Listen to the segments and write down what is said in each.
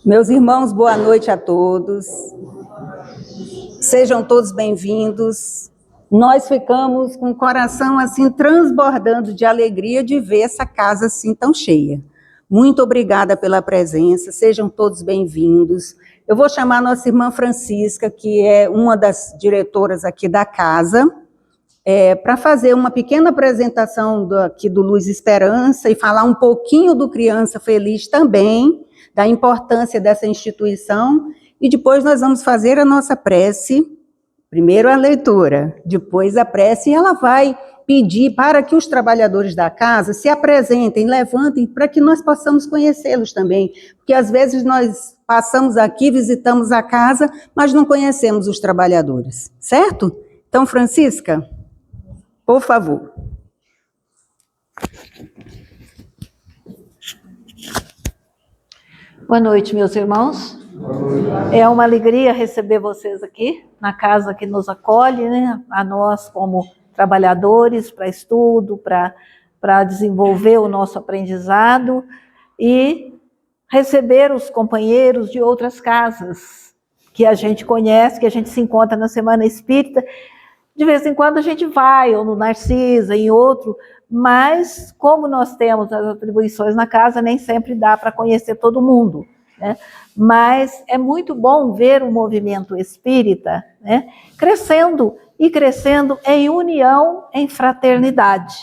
Meus irmãos, boa noite a todos. Sejam todos bem-vindos. Nós ficamos com o coração assim transbordando de alegria de ver essa casa assim tão cheia. Muito obrigada pela presença, sejam todos bem-vindos. Eu vou chamar a nossa irmã Francisca, que é uma das diretoras aqui da casa, para fazer uma pequena apresentação aqui do Luz Esperança e falar um pouquinho do Criança Feliz também, da importância dessa instituição, e depois nós vamos fazer a nossa prece, primeiro a leitura, depois a prece, e ela vai pedir para que os trabalhadores da casa se apresentem, levantem, para que nós possamos conhecê-los também, porque às vezes nós passamos aqui, visitamos a casa, mas não conhecemos os trabalhadores, certo? Então, Francisca, por favor. Boa noite, meus irmãos. É uma alegria receber vocês aqui, na casa que nos acolhe, né? A nós como trabalhadores, para estudo, para desenvolver o nosso aprendizado e receber os companheiros de outras casas que a gente conhece, que a gente se encontra na Semana Espírita. De vez em quando a gente vai, ou no Narcisa, em outro, mas como nós temos as atribuições na casa, nem sempre dá para conhecer todo mundo, né? Mas é muito bom ver o movimento espírita, né, crescendo e crescendo em união, em fraternidade,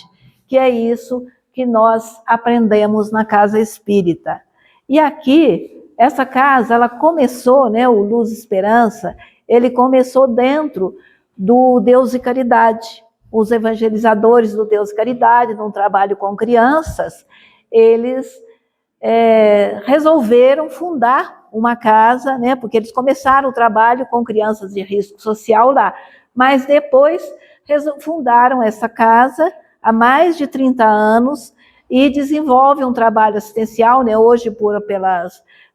que é isso que nós aprendemos na Casa Espírita. E aqui, essa casa, ela começou, né, o Luz Esperança, ele começou dentro do Deus e Caridade. Os evangelizadores do Deus e Caridade, num trabalho com crianças, eles resolveram fundar uma casa, né, porque eles começaram o trabalho com crianças de risco social lá, mas depois fundaram essa casa há mais de 30 anos e desenvolvem um trabalho assistencial, né, hoje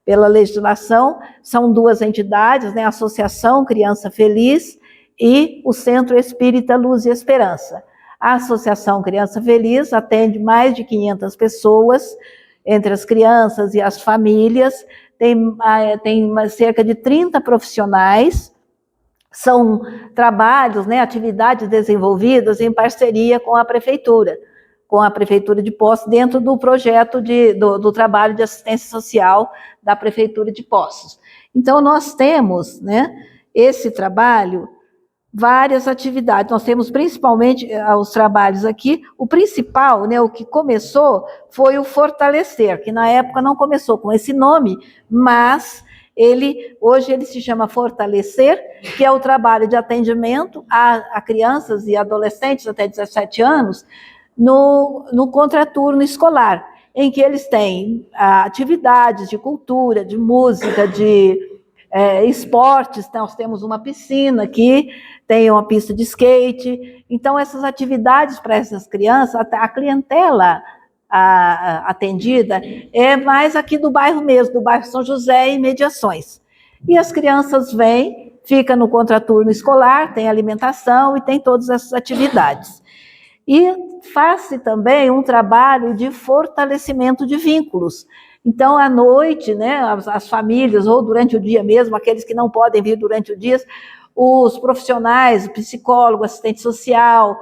pela legislação, são duas entidades, né, a Associação Criança Feliz e o Centro Espírita Luz e Esperança. A Associação Criança Feliz atende mais de 500 pessoas, entre as crianças e as famílias, tem cerca de 30 profissionais, são trabalhos, né, atividades desenvolvidas em parceria com a Prefeitura de Poços, dentro do projeto do trabalho de assistência social da Prefeitura de Poços. Então, nós temos, né, esse trabalho, várias atividades. Nós temos principalmente os trabalhos aqui. O principal, né, o que começou, foi o Fortalecer, que na época não começou com esse nome, mas hoje ele se chama Fortalecer, que é o trabalho de atendimento a crianças e adolescentes até 17 anos no contraturno escolar, em que eles têm atividades de cultura, de música, de esportes. Nós temos uma piscina aqui, tem uma pista de skate. Então, essas atividades para essas crianças, a clientela atendida é mais aqui do bairro mesmo, do bairro São José e Mediações. E as crianças vêm, ficam no contraturno escolar, tem alimentação e tem todas essas atividades. E faz-se também um trabalho de fortalecimento de vínculos. Então, à noite, né, as famílias, ou durante o dia mesmo, aqueles que não podem vir durante o dia, os profissionais, o psicólogo, assistente social,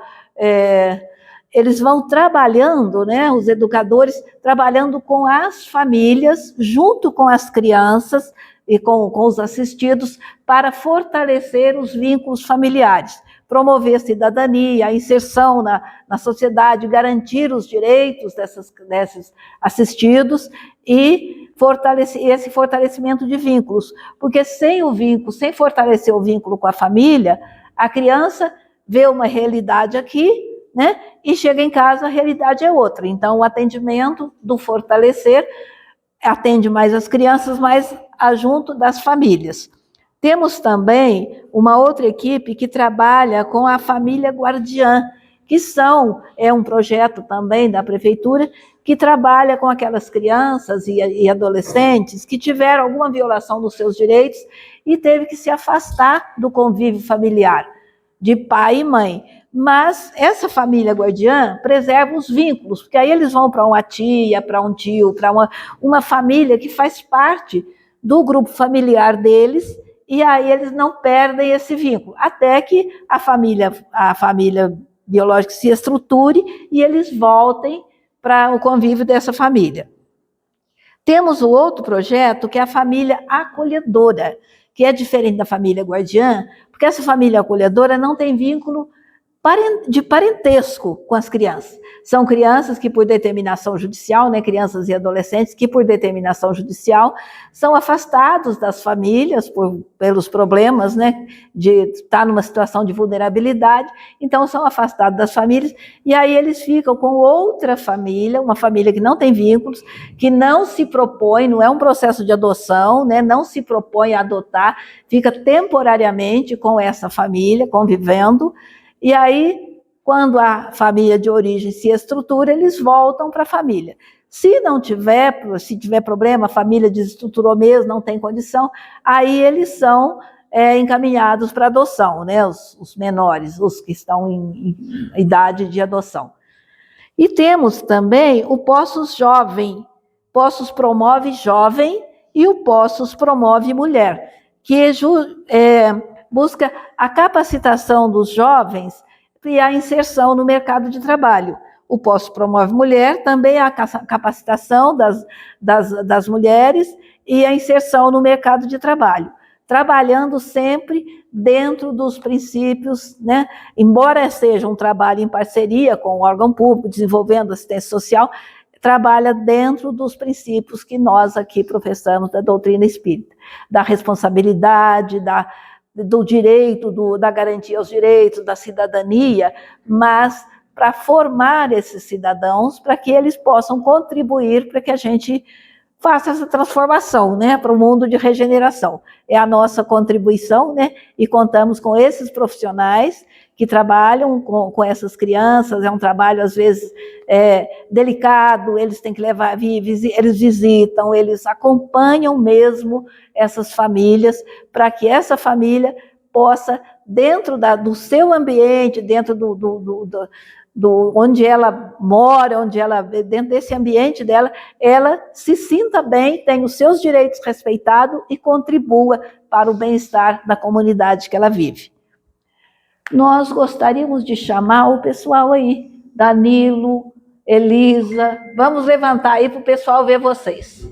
eles vão trabalhando, né, os educadores, trabalhando com as famílias, junto com as crianças e com os assistidos, para fortalecer os vínculos familiares, promover a cidadania, a inserção na sociedade, garantir os direitos desses assistidos e esse fortalecimento de vínculos. Porque sem o vínculo, sem fortalecer o vínculo com a família, a criança vê uma realidade aqui, né, e chega em casa, a realidade é outra. Então, o atendimento do Fortalecer atende mais as crianças, mais junto das famílias. Temos também uma outra equipe que trabalha com a família guardiã, que é um projeto também da Prefeitura, que trabalha com aquelas crianças e adolescentes que tiveram alguma violação dos seus direitos e teve que se afastar do convívio familiar, de pai e mãe. Mas essa família guardiã preserva os vínculos, porque aí eles vão para uma tia, para um tio, para uma família que faz parte do grupo familiar deles, e aí eles não perdem esse vínculo, até que a família biológica se estruture e eles voltem para o convívio dessa família. Temos o outro projeto, que é a família acolhedora, que é diferente da família guardiã, porque essa família acolhedora não tem vínculo de parentesco com as crianças. São crianças que, por determinação judicial, né, crianças e adolescentes que, por determinação judicial, são afastados das famílias pelos problemas, né, de estar numa situação de vulnerabilidade, então são afastados das famílias, e aí eles ficam com outra família, uma família que não tem vínculos, que não se propõe, não é um processo de adoção, né, não se propõe a adotar, fica temporariamente com essa família, convivendo. E aí, quando a família de origem se estrutura, eles voltam para a família. Se tiver problema, a família desestruturou mesmo, não tem condição, aí eles são encaminhados para adoção, né? Os menores, os que estão em idade de adoção. E temos também o Poços Jovem. Poços promove jovem e o Poços promove mulher, que busca a capacitação dos jovens e a inserção no mercado de trabalho. O Poços promove mulher, também a capacitação das mulheres e a inserção no mercado de trabalho, trabalhando sempre dentro dos princípios, né? Embora seja um trabalho em parceria com o órgão público, desenvolvendo assistência social, trabalha dentro dos princípios que nós aqui professamos da doutrina espírita, da responsabilidade, do direito, da garantia aos direitos, da cidadania, mas para formar esses cidadãos, para que eles possam contribuir para que a gente faça essa transformação, né, para o mundo de regeneração. É a nossa contribuição, né, e contamos com esses profissionais que trabalham com essas crianças. É um trabalho, às vezes, delicado, eles têm que levar, eles visitam, eles acompanham mesmo essas famílias, para que essa família possa, dentro do seu ambiente, dentro onde ela mora, dentro desse ambiente dela, ela se sinta bem, tenha os seus direitos respeitados e contribua para o bem-estar da comunidade que ela vive. Nós gostaríamos de chamar o pessoal aí, Danilo, Elisa, vamos levantar aí para o pessoal ver vocês.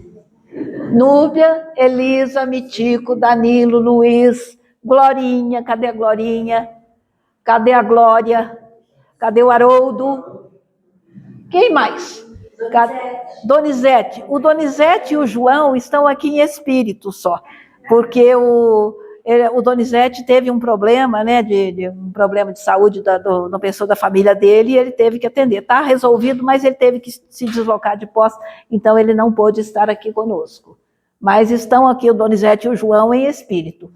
Núbia, Elisa, Mitico, Danilo, Luiz, Glorinha, cadê a Glorinha? Cadê a Glória? Cadê o Haroldo? Quem mais? Donizete. O Donizete e o João estão aqui em espírito só, porque o Donizete teve um problema, né, um problema de saúde da pessoa da família dele, e ele teve que atender. Está resolvido, mas ele teve que se deslocar de posse, então ele não pôde estar aqui conosco. Mas estão aqui o Donizete e o João em espírito.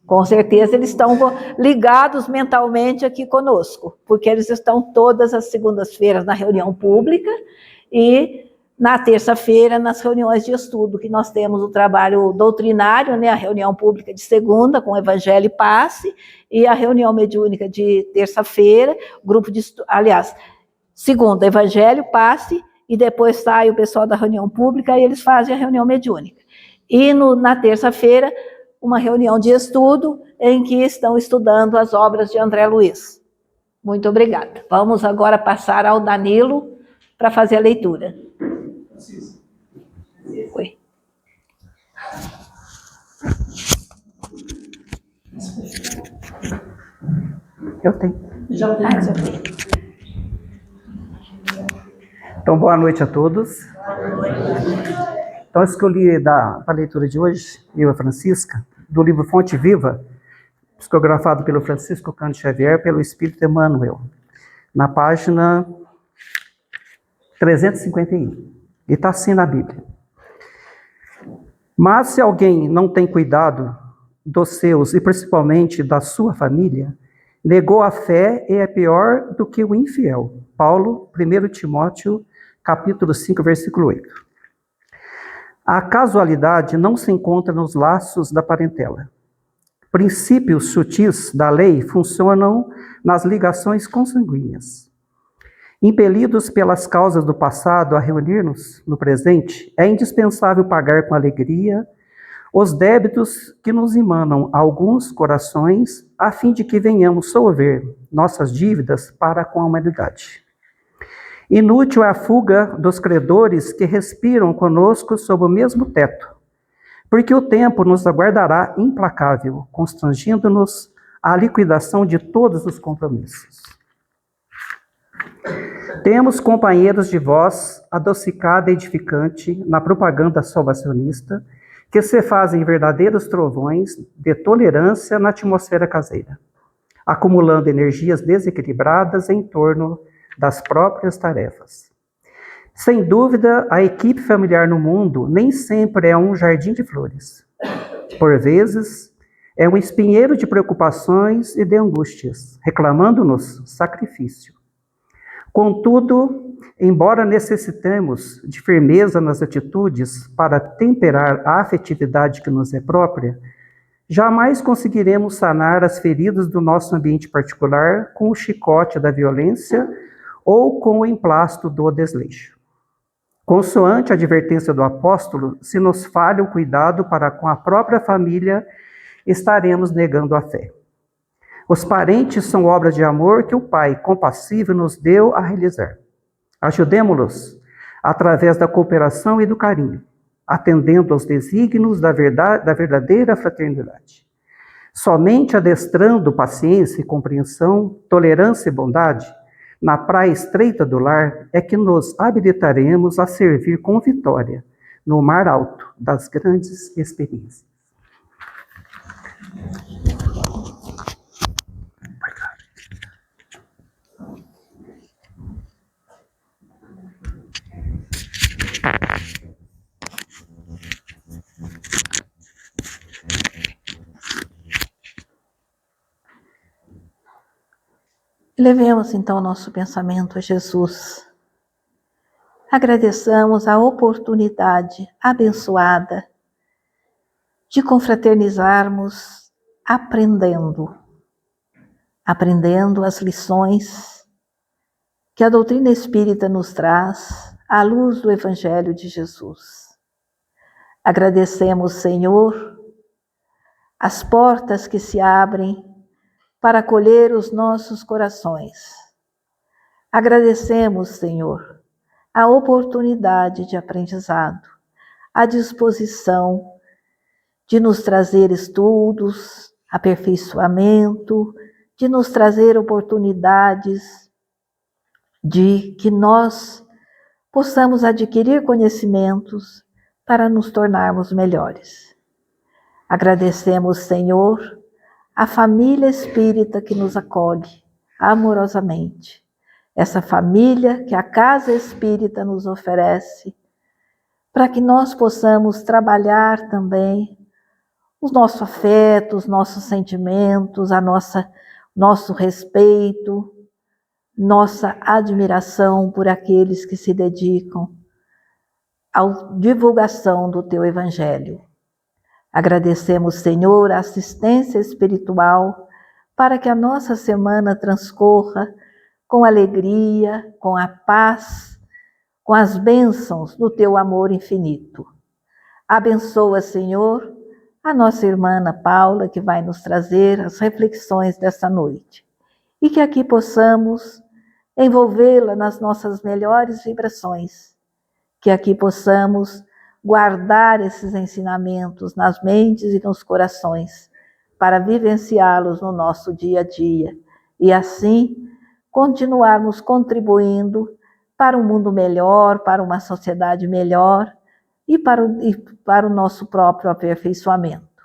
Com certeza eles estão ligados mentalmente aqui conosco, porque eles estão todas as segundas-feiras na reunião pública e na terça-feira nas reuniões de estudo, que nós temos o trabalho doutrinário, né, a reunião pública de segunda com Evangelho e Passe, e a reunião mediúnica de terça-feira, grupo de segunda Evangelho, Passe, e depois sai o pessoal da reunião pública e eles fazem a reunião mediúnica. E na terça-feira, uma reunião de estudo em que estão estudando as obras de André Luiz. Muito obrigada. Vamos agora passar ao Danilo para fazer a leitura. Oi. Eu tenho. Já tenho. Então, boa noite a todos. Então, eu escolhi para a leitura de hoje, eu e a Francisca, do livro Fonte Viva, psicografado pelo Francisco Cândido Xavier, pelo Espírito Emmanuel, na página 351. E está assim na Bíblia. Mas se alguém não tem cuidado dos seus, e principalmente da sua família, negou a fé e é pior do que o infiel. Paulo, 1 Timóteo, capítulo 5, versículo 8. A casualidade não se encontra nos laços da parentela. princípios sutis da lei funcionam nas ligações consanguíneas. Impelidos pelas causas do passado a reunir-nos no presente, é indispensável pagar com alegria os débitos que nos emanam a alguns corações, a fim de que venhamos solver nossas dívidas para com a humanidade. Inútil é a fuga dos credores que respiram conosco sob o mesmo teto, porque o tempo nos aguardará implacável, constrangindo-nos à liquidação de todos os compromissos. Temos companheiros de voz adocicada e edificante na propaganda salvacionista, que se fazem verdadeiros trovões de tolerância na atmosfera caseira, acumulando energias desequilibradas em torno das próprias tarefas. Sem dúvida, a equipe familiar no mundo nem sempre é um jardim de flores. Por vezes, é um espinheiro de preocupações e de angústias, reclamando-nos sacrifício. Contudo, embora necessitemos de firmeza nas atitudes para temperar a afetividade que nos é própria, jamais conseguiremos sanar as feridas do nosso ambiente particular com o chicote da violência ou com o emplasto do desleixo. Consoante a advertência do apóstolo, se nos falha o cuidado para com a própria família, estaremos negando a fé. Os parentes são obras de amor que o Pai compassivo nos deu a realizar. Ajudemo-los através da cooperação e do carinho, atendendo aos desígnios da verdadeira fraternidade. Somente adestrando paciência e compreensão, tolerância e bondade, na praia estreita do lar, é que nos habilitaremos a servir com vitória no mar alto das grandes experiências. Levemos então nosso pensamento a Jesus. Agradeçamos a oportunidade abençoada de confraternizarmos aprendendo as lições que a doutrina espírita nos traz à luz do Evangelho de Jesus. Agradecemos, Senhor, as portas que se abrem para acolher os nossos corações. Agradecemos, Senhor, a oportunidade de aprendizado, a disposição de nos trazer estudos, aperfeiçoamento, de nos trazer oportunidades de que nós possamos adquirir conhecimentos para nos tornarmos melhores. Agradecemos, Senhor, a família espírita que nos acolhe amorosamente. Essa família que a Casa Espírita nos oferece, para que nós possamos trabalhar também o nosso afeto, os nossos sentimentos, nosso respeito, nossa admiração por aqueles que se dedicam à divulgação do Teu Evangelho. Agradecemos, Senhor, a assistência espiritual para que a nossa semana transcorra com alegria, com a paz, com as bênçãos do Teu amor infinito. Abençoa, Senhor, a nossa irmã Ana Paula, que vai nos trazer as reflexões desta noite. E que aqui possamos envolvê-la nas nossas melhores vibrações. Que aqui possamos guardar esses ensinamentos nas mentes e nos corações, para vivenciá-los no nosso dia a dia. E assim, continuarmos contribuindo para um mundo melhor, para uma sociedade melhor e para o nosso próprio aperfeiçoamento.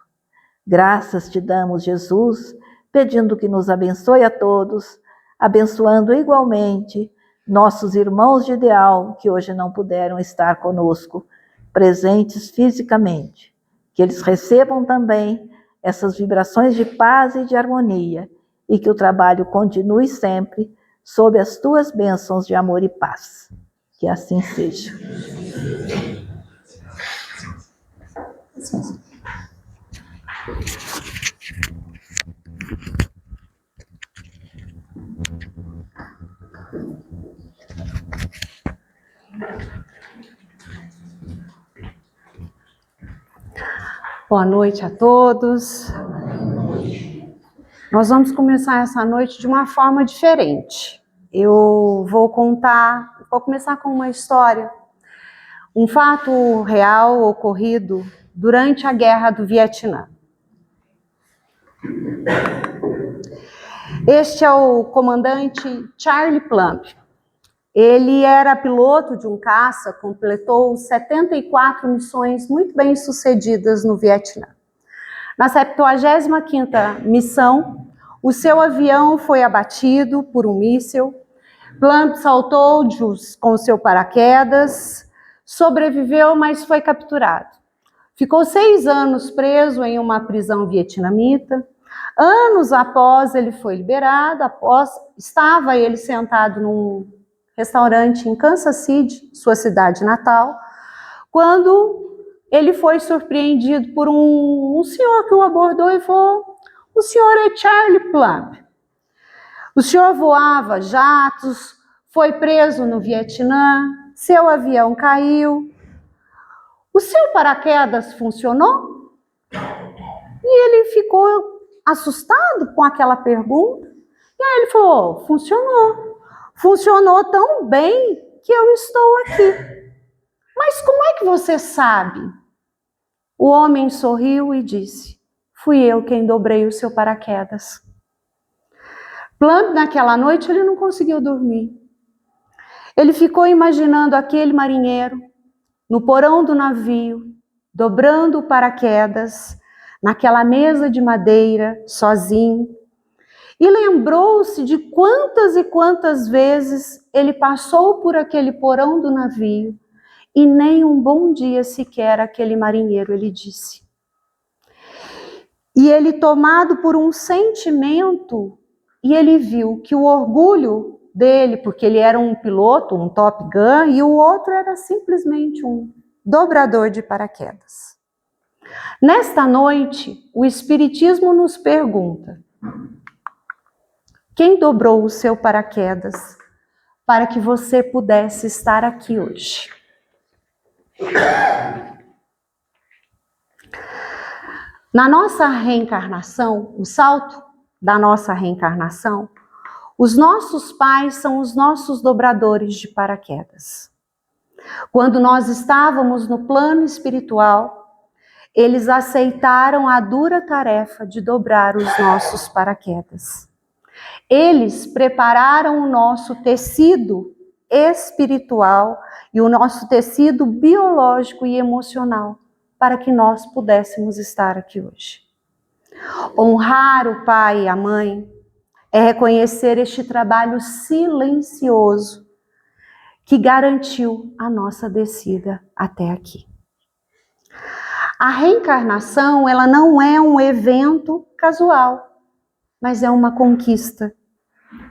Graças te damos, Jesus, pedindo que nos abençoe a todos, abençoando igualmente nossos irmãos de ideal que hoje não puderam estar conosco, presentes fisicamente. Que eles recebam também essas vibrações de paz e de harmonia e que o trabalho continue sempre sob as tuas bênçãos de amor e paz. Que assim seja. Sim. Boa noite a todos. Nós vamos começar essa noite de uma forma diferente. Eu vou começar com uma história, um fato real ocorrido durante a Guerra do Vietnã. Este é o comandante Charlie Plumb. Ele era piloto de um caça, completou 74 missões muito bem sucedidas no Vietnã. Na 75ª missão, o seu avião foi abatido por um míssil. Plumb saltou com seu paraquedas, sobreviveu, mas foi capturado. Ficou 6 anos preso em uma prisão vietnamita. Anos após, ele foi liberado. Estava ele sentado num restaurante em Kansas City, sua cidade natal, quando ele foi surpreendido por um senhor que o abordou e falou: o senhor é Charlie Plumb. O senhor voava jatos, foi preso no Vietnã, seu avião caiu. O seu paraquedas funcionou? E ele ficou assustado com aquela pergunta. E aí ele falou: funcionou. Funcionou tão bem que eu estou aqui. Mas como é que você sabe? O homem sorriu e disse: fui eu quem dobrei o seu paraquedas. Plumb, naquela noite, ele não conseguiu dormir. Ele ficou imaginando aquele marinheiro no porão do navio, dobrando o paraquedas, naquela mesa de madeira, sozinho. E lembrou-se de quantas e quantas vezes ele passou por aquele porão do navio e nem um bom dia sequer aquele marinheiro ele disse. E ele, tomado por um sentimento, e ele viu que o orgulho dele, porque ele era um piloto, um Top Gun, e o outro era simplesmente um dobrador de paraquedas. Nesta noite, o Espiritismo nos pergunta: quem dobrou o seu paraquedas para que você pudesse estar aqui hoje? Na nossa reencarnação, o salto da nossa reencarnação, os nossos pais são os nossos dobradores de paraquedas. Quando nós estávamos no plano espiritual, eles aceitaram a dura tarefa de dobrar os nossos paraquedas. Eles prepararam o nosso tecido espiritual e o nosso tecido biológico e emocional para que nós pudéssemos estar aqui hoje. Honrar o pai e a mãe é reconhecer este trabalho silencioso que garantiu a nossa descida até aqui. A reencarnação, ela não é um evento casual, mas é uma conquista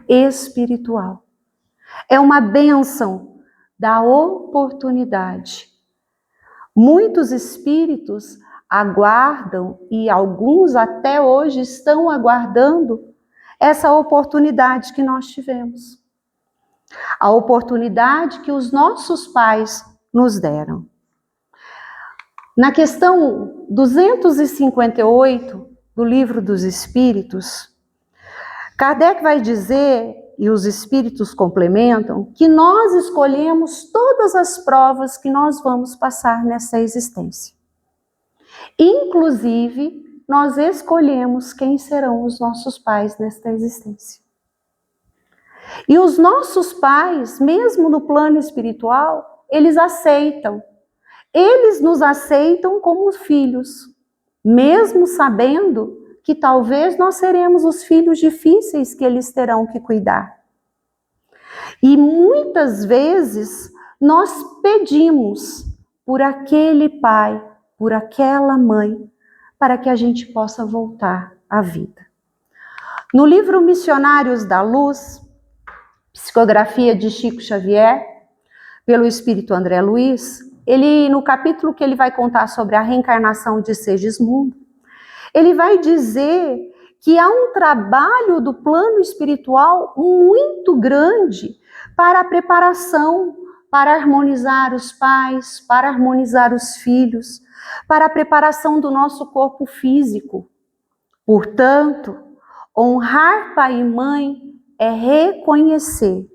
espiritual. É uma bênção da oportunidade. Muitos espíritos aguardam, e alguns até hoje estão aguardando, essa oportunidade que nós tivemos. A oportunidade que os nossos pais nos deram. Na questão 258 do Livro dos Espíritos, Kardec vai dizer, e os espíritos complementam, que nós escolhemos todas as provas que nós vamos passar nessa existência. Inclusive, nós escolhemos quem serão os nossos pais nesta existência. E os nossos pais, mesmo no plano espiritual, eles aceitam. Eles nos aceitam como filhos, mesmo sabendo que talvez nós seremos os filhos difíceis que eles terão que cuidar. E muitas vezes nós pedimos por aquele pai, por aquela mãe, para que a gente possa voltar à vida. No livro Missionários da Luz, psicografia de Chico Xavier, pelo Espírito André Luiz, ele, no capítulo que ele vai contar sobre a reencarnação de Segismundo, ele vai dizer que há um trabalho do plano espiritual muito grande para a preparação para harmonizar os pais, para harmonizar os filhos, para a preparação do nosso corpo físico. Portanto, honrar pai e mãe é reconhecer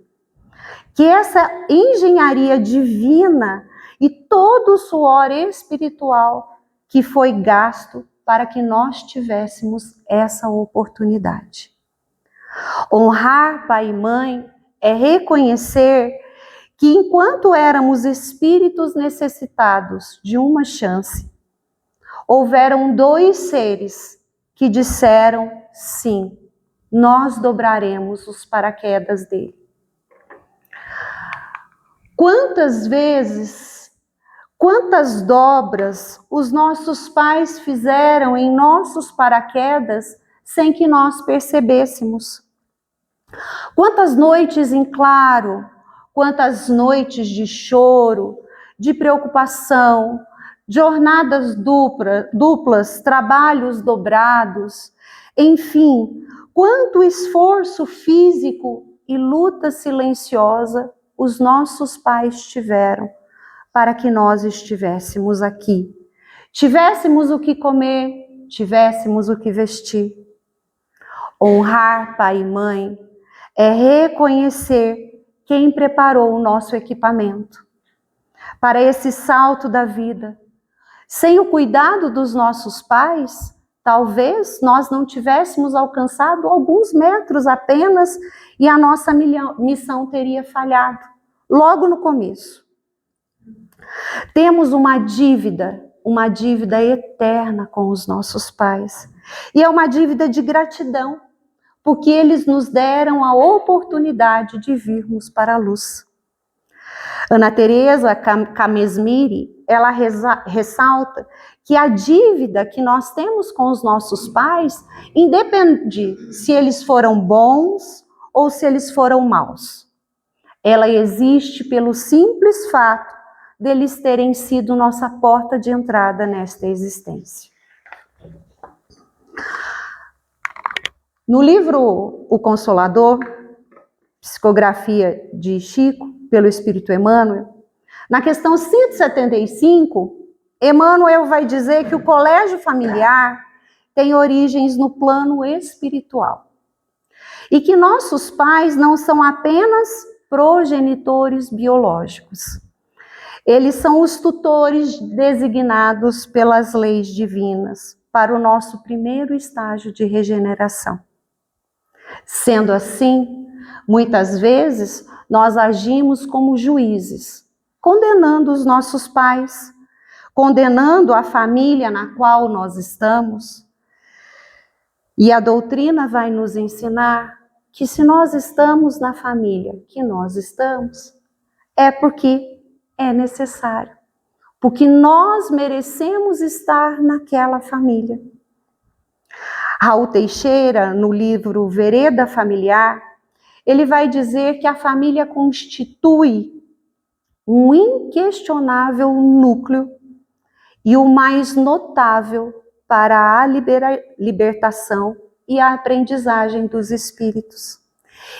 que essa engenharia divina e todo o suor espiritual que foi gasto para que nós tivéssemos essa oportunidade. Honrar pai e mãe é reconhecer que enquanto éramos espíritos necessitados de uma chance, houveram 2 seres que disseram sim, nós dobraremos os paraquedas dele. Quantas vezes, quantas dobras os nossos pais fizeram em nossos paraquedas sem que nós percebêssemos? Quantas noites em claro, quantas noites de choro, de preocupação, jornadas duplas, trabalhos dobrados, enfim, quanto esforço físico e luta silenciosa os nossos pais tiveram para que nós estivéssemos aqui, tivéssemos o que comer, tivéssemos o que vestir. Honrar pai e mãe é reconhecer quem preparou o nosso equipamento para esse salto da vida. Sem o cuidado dos nossos pais, talvez nós não tivéssemos alcançado alguns metros apenas e a nossa missão teria falhado logo no começo. Temos uma dívida eterna com os nossos pais. E é uma dívida de gratidão, porque eles nos deram a oportunidade de virmos para a luz. Ana Teresa Camesmiri, ela ressalta que a dívida que nós temos com os nossos pais independe se eles foram bons ou se eles foram maus. Ela existe pelo simples fato deles terem sido nossa porta de entrada nesta existência. No livro O Consolador, psicografia de Chico, pelo Espírito Emmanuel, na questão 175, Emmanuel vai dizer que o colégio familiar tem origens no plano espiritual. E que nossos pais não são apenas progenitores biológicos. Eles são os tutores designados pelas leis divinas para o nosso primeiro estágio de regeneração. Sendo assim, muitas vezes nós agimos como juízes, condenando os nossos pais, condenando a família na qual nós estamos. E a doutrina vai nos ensinar que se nós estamos na família que nós estamos, é porque é necessário, porque nós merecemos estar naquela família. Raul Teixeira, no livro Vereda Familiar, ele vai dizer que a família constitui um inquestionável núcleo e o mais notável para a libertação e a aprendizagem dos espíritos.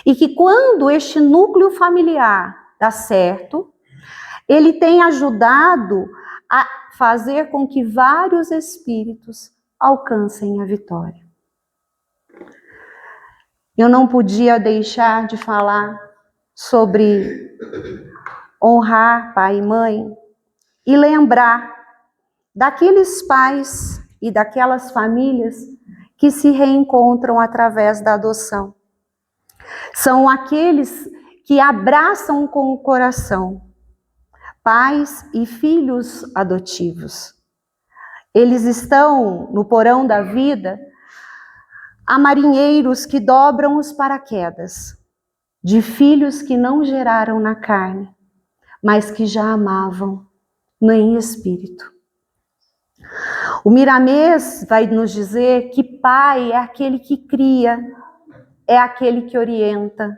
E que quando este núcleo familiar dá certo, ele tem ajudado a fazer com que vários espíritos alcancem a vitória. Eu não podia deixar de falar sobre honrar pai e mãe e lembrar daqueles pais e daquelas famílias que se reencontram através da adoção. São aqueles que abraçam com o coração pais e filhos adotivos. Eles estão no porão da vida a marinheiros que dobram os paraquedas de filhos que não geraram na carne, mas que já amavam em espírito. O Miramês vai nos dizer que pai é aquele que cria, é aquele que orienta,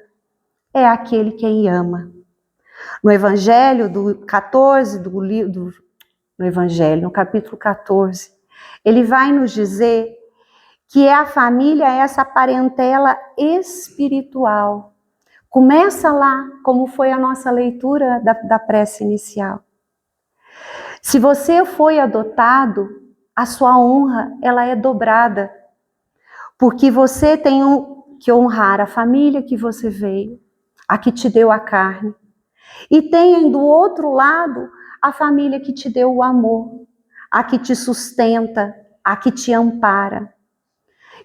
é aquele quem ama. No Evangelho do 14, no Evangelho, no capítulo 14, ele vai nos dizer que a família é essa parentela espiritual, Começa lá, como foi a nossa leitura da prece inicial. Se você foi adotado, a sua honra, ela é dobrada. Porque você tem que honrar a família que você veio, a que te deu a carne. E tem do outro lado a família que te deu o amor, a que te sustenta, a que te ampara.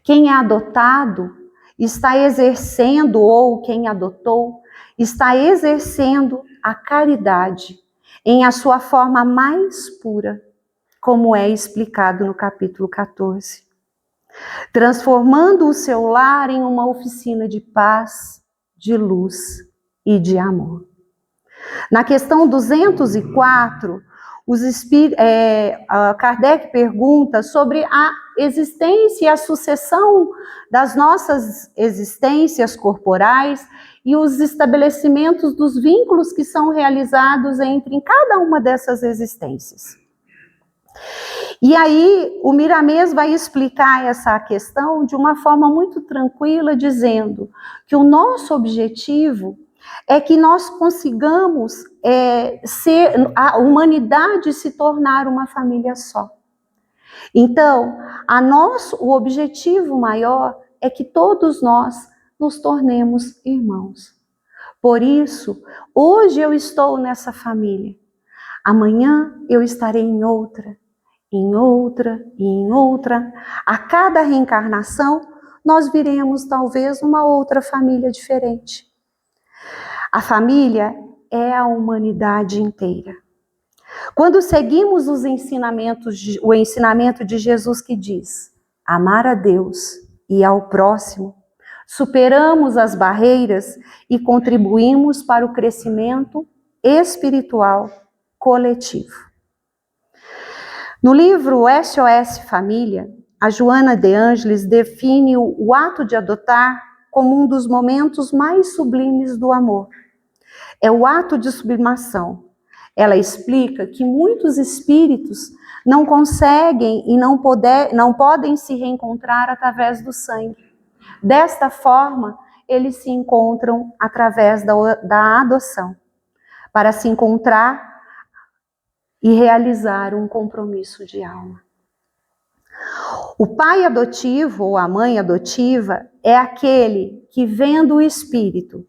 Quem é adotado está exercendo, ou quem adotou, está exercendo a caridade em a sua forma mais pura, como é explicado no capítulo 14. Transformando o seu lar em uma oficina de paz, de luz e de amor. Na questão 204, Kardec pergunta sobre a existência e a sucessão das nossas existências corporais e os estabelecimentos dos vínculos que são realizados em cada uma dessas existências. E aí, o Miramês vai explicar essa questão de uma forma muito tranquila, dizendo que o nosso objetivo é que nós consigamos a humanidade se tornar uma família só. Então, o objetivo maior é que todos nós nos tornemos irmãos. Por isso, hoje eu estou nessa família, amanhã eu estarei em outra, em outra e em outra. A cada reencarnação, nós viremos talvez uma outra família diferente. A família é a humanidade inteira. Quando seguimos o ensinamento de Jesus que diz amar a Deus e ao próximo, superamos as barreiras e contribuímos para o crescimento espiritual coletivo. No livro SOS Família, a Joana de Ângeles define o ato de adotar como um dos momentos mais sublimes do amor. É o ato de sublimação. Ela explica que muitos espíritos não conseguem e não podem se reencontrar através do sangue. Desta forma, eles se encontram através da adoção, para se encontrar e realizar um compromisso de alma. O pai adotivo ou a mãe adotiva é aquele que, vendo o espírito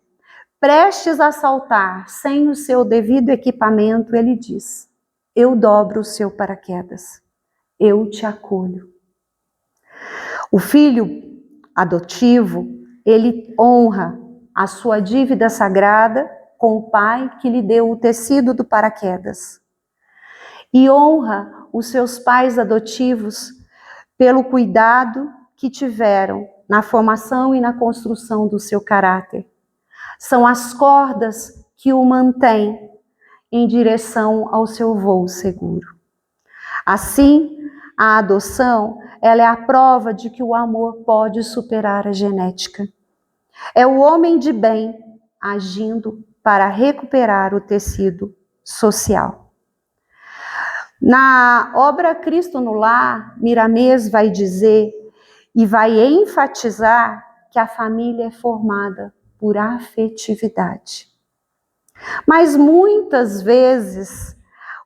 prestes a saltar sem o seu devido equipamento, ele diz: eu dobro o seu paraquedas, eu te acolho. O filho adotivo, ele honra a sua dívida sagrada com o pai que lhe deu o tecido do paraquedas. E honra os seus pais adotivos pelo cuidado que tiveram na formação e na construção do seu caráter. São as cordas que o mantêm em direção ao seu voo seguro. Assim, a adoção, ela é a prova de que o amor pode superar a genética. É o homem de bem agindo para recuperar o tecido social. Na obra Cristo no Lar, Miramês vai dizer e vai enfatizar que a família é formada por afetividade. Mas muitas vezes,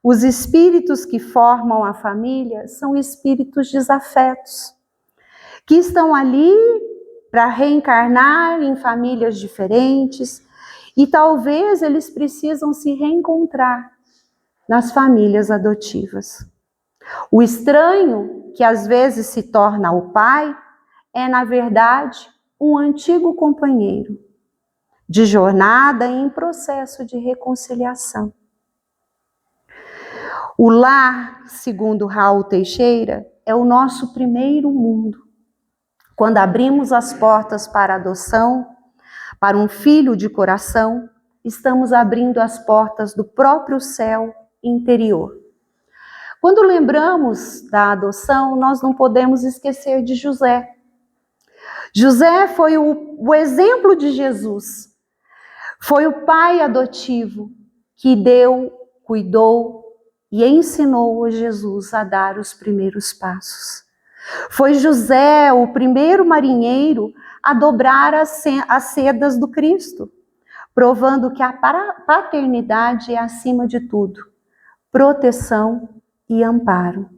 os espíritos que formam a família são espíritos desafetos, que estão ali para reencarnar em famílias diferentes e talvez eles precisam se reencontrar nas famílias adotivas. O estranho, que às vezes se torna o pai, é, na verdade, um antigo companheiro de jornada em processo de reconciliação. O lar, segundo Raul Teixeira, é o nosso primeiro mundo. Quando abrimos as portas para a adoção, para um filho de coração, estamos abrindo as portas do próprio céu interior. Quando lembramos da adoção, nós não podemos esquecer de José. José foi o exemplo de Jesus. Foi o pai adotivo que deu, cuidou e ensinou Jesus a dar os primeiros passos. Foi José, o primeiro marinheiro, a dobrar as sedas do Cristo. provando que a paternidade é acima de tudo, proteção e amparo.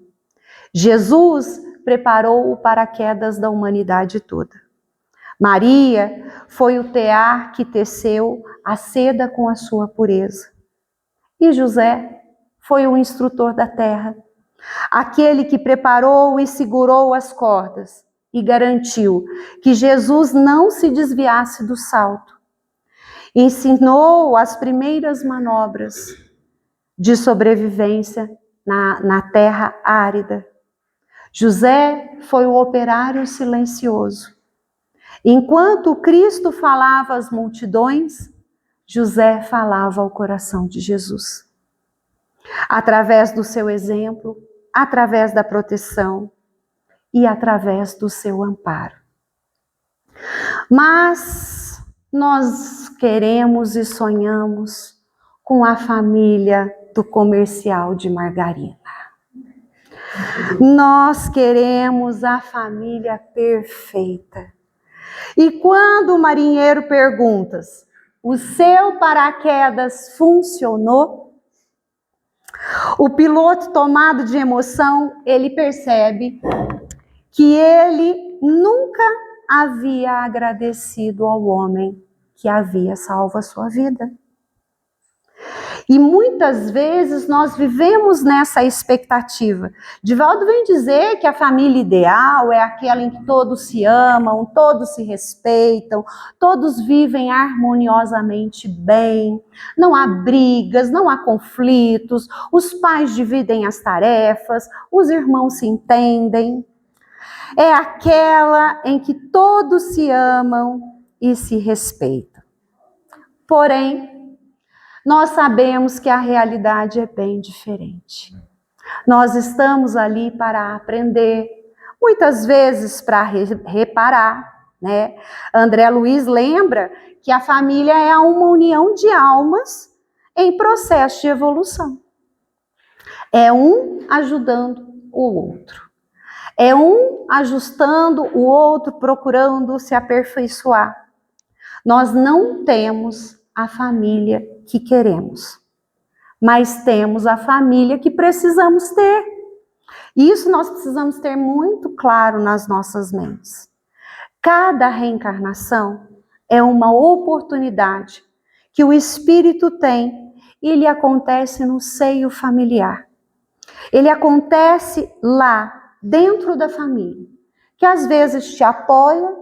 Jesus preparou o paraquedas da humanidade toda. Maria foi o tear que teceu a seda com a sua pureza. E José foi o instrutor da terra, aquele que preparou e segurou as cordas e garantiu que Jesus não se desviasse do salto. Ensinou as primeiras manobras de sobrevivência na terra árida. José foi o operário silencioso. Enquanto Cristo falava às multidões, José falava ao coração de Jesus. Através do seu exemplo, através da proteção e através do seu amparo. Mas nós queremos e sonhamos com a família do comercial de margarina. Nós queremos a família perfeita. E quando o marinheiro pergunta, o seu paraquedas funcionou? O piloto, tomado de emoção, ele percebe que ele nunca havia agradecido ao homem que havia salvo a sua vida. E muitas vezes nós vivemos nessa expectativa. Divaldo vem dizer que a família ideal é aquela em que todos se amam, todos se respeitam, todos vivem harmoniosamente bem, não há brigas, não há conflitos, os pais dividem as tarefas, os irmãos se entendem. É aquela em que todos se amam e se respeitam. Porém, nós sabemos que a realidade é bem diferente. Nós estamos ali para aprender, muitas vezes para reparar, né? André Luiz lembra que a família é uma união de almas em processo de evolução. É um ajudando o outro. É um ajustando o outro, procurando se aperfeiçoar. Nós não temos a família que queremos, mas temos a família que precisamos ter. Isso nós precisamos ter muito claro nas nossas mentes. Cada reencarnação é uma oportunidade que o espírito tem e ele acontece no seio familiar. Ele acontece lá, dentro da família, que às vezes te apoia,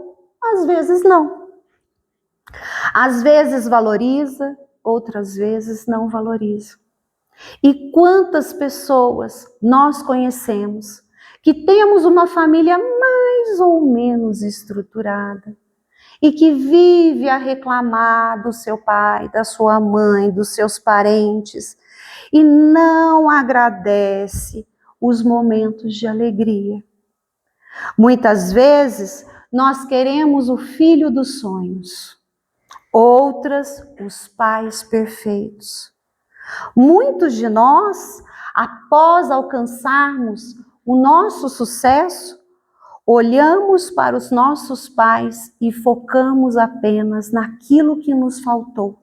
às vezes não. Às vezes valoriza, outras vezes não valoriza. E quantas pessoas nós conhecemos que temos uma família mais ou menos estruturada e que vive a reclamar do seu pai, da sua mãe, dos seus parentes e não agradece os momentos de alegria. Muitas vezes nós queremos o filho dos sonhos, outras os pais perfeitos. Muitos de nós, após alcançarmos o nosso sucesso, olhamos para os nossos pais e focamos apenas naquilo que nos faltou.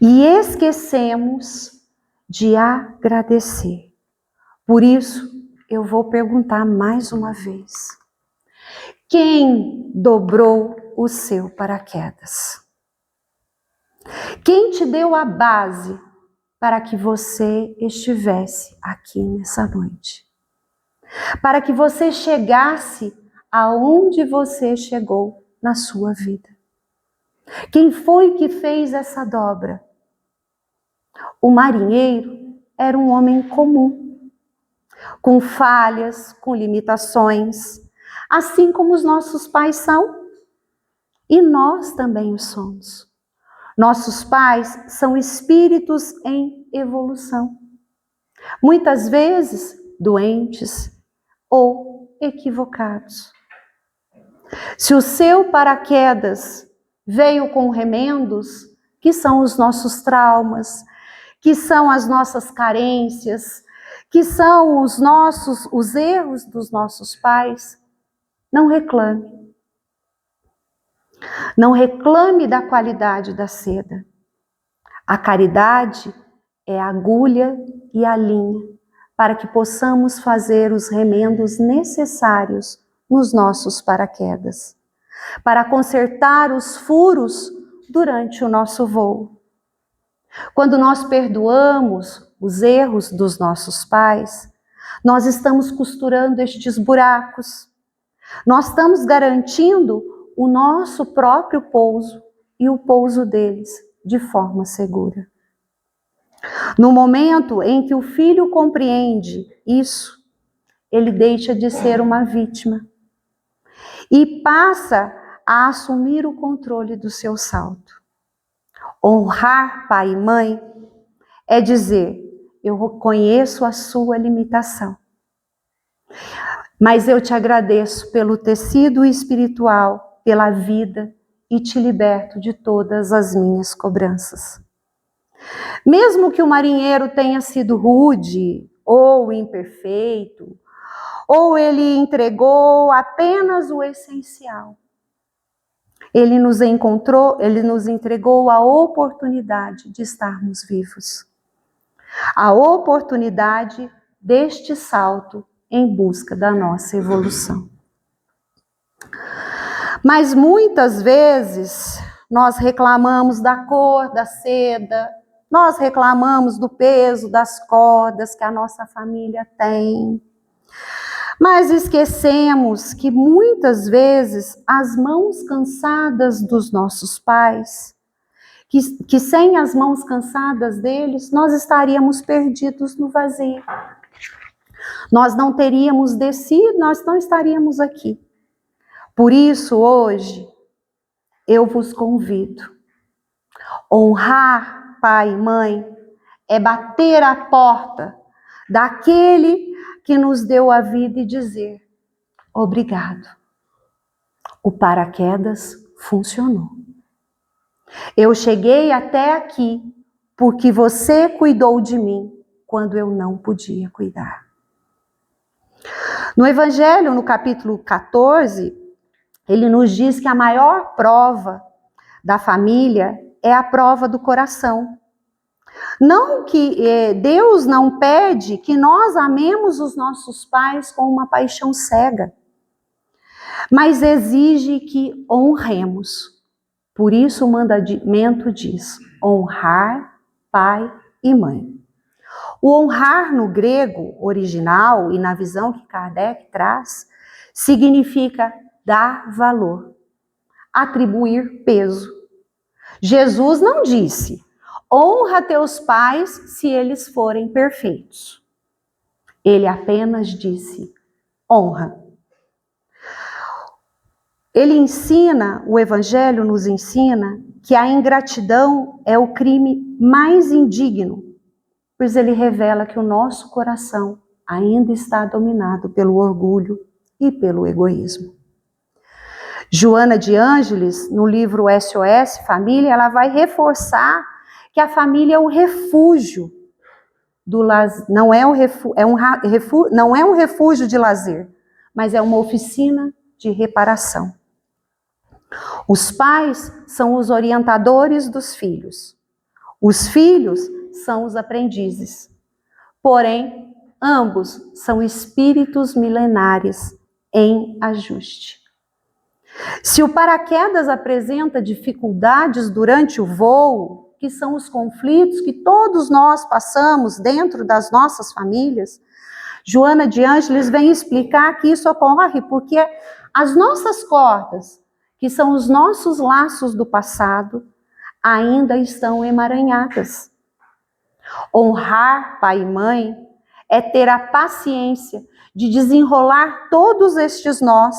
E esquecemos de agradecer. Por isso, eu vou perguntar mais uma vez. Quem dobrou o seu paraquedas? Quem te deu a base para que você estivesse aqui nessa noite? Para que você chegasse aonde você chegou na sua vida? Quem foi que fez essa dobra? O marinheiro era um homem comum, com falhas, com limitações, assim como os nossos pais são, e nós também o somos. Nossos pais são espíritos em evolução, muitas vezes doentes ou equivocados. Se o seu paraquedas veio com remendos, que são os nossos traumas, que são as nossas carências, que são os erros dos nossos pais, não reclame. Não reclame da qualidade da seda. A caridade é a agulha e a linha para que possamos fazer os remendos necessários nos nossos paraquedas, para consertar os furos durante o nosso voo. Quando nós perdoamos os erros dos nossos pais, nós estamos costurando estes buracos. Nós estamos garantindo o nosso próprio pouso e o pouso deles de forma segura. No momento em que o filho compreende isso, ele deixa de ser uma vítima e passa a assumir o controle do seu salto. Honrar pai e mãe é dizer: eu reconheço a sua limitação, mas eu te agradeço pelo tecido espiritual, pela vida, e te liberto de todas as minhas cobranças. Mesmo que o marinheiro tenha sido rude ou imperfeito, ou ele entregou apenas o essencial, ele nos entregou a oportunidade de estarmos vivos. A oportunidade deste salto em busca da nossa evolução. Mas muitas vezes nós reclamamos da cor da seda, nós reclamamos do peso das cordas que a nossa família tem. Mas esquecemos que muitas vezes as mãos cansadas dos nossos pais, que sem as mãos cansadas deles, nós estaríamos perdidos no vazio. Nós não teríamos descido, nós não estaríamos aqui. Por isso, hoje, eu vos convido. Honrar pai e mãe é bater a porta daquele que nos deu a vida e dizer: obrigado. O paraquedas funcionou. Eu cheguei até aqui porque você cuidou de mim quando eu não podia cuidar. No Evangelho, no capítulo 14, ele nos diz que a maior prova da família é a prova do coração. Não que Deus não pede que nós amemos os nossos pais com uma paixão cega, mas exige que honremos. Por isso o mandamento diz: honrar pai e mãe. O honrar no grego original e na visão que Kardec traz, significa dar valor, atribuir peso. Jesus não disse: honra teus pais se eles forem perfeitos. Ele apenas disse: honra. Ele ensina, o Evangelho nos ensina, que a ingratidão é o crime mais indigno, pois ele revela que o nosso coração ainda está dominado pelo orgulho e pelo egoísmo. Joana de Ângeles, no livro SOS Família, ela vai reforçar que a família é o refúgio não é um refúgio de lazer, mas é uma oficina de reparação. Os pais são os orientadores dos filhos. Os filhos são os aprendizes. Porém, ambos são espíritos milenares em ajuste. Se o paraquedas apresenta dificuldades durante o voo, que são os conflitos que todos nós passamos dentro das nossas famílias, Joana de Ângeles vem explicar que isso ocorre porque as nossas cordas, que são os nossos laços do passado, ainda estão emaranhadas. Honrar pai e mãe é ter a paciência de desenrolar todos estes nós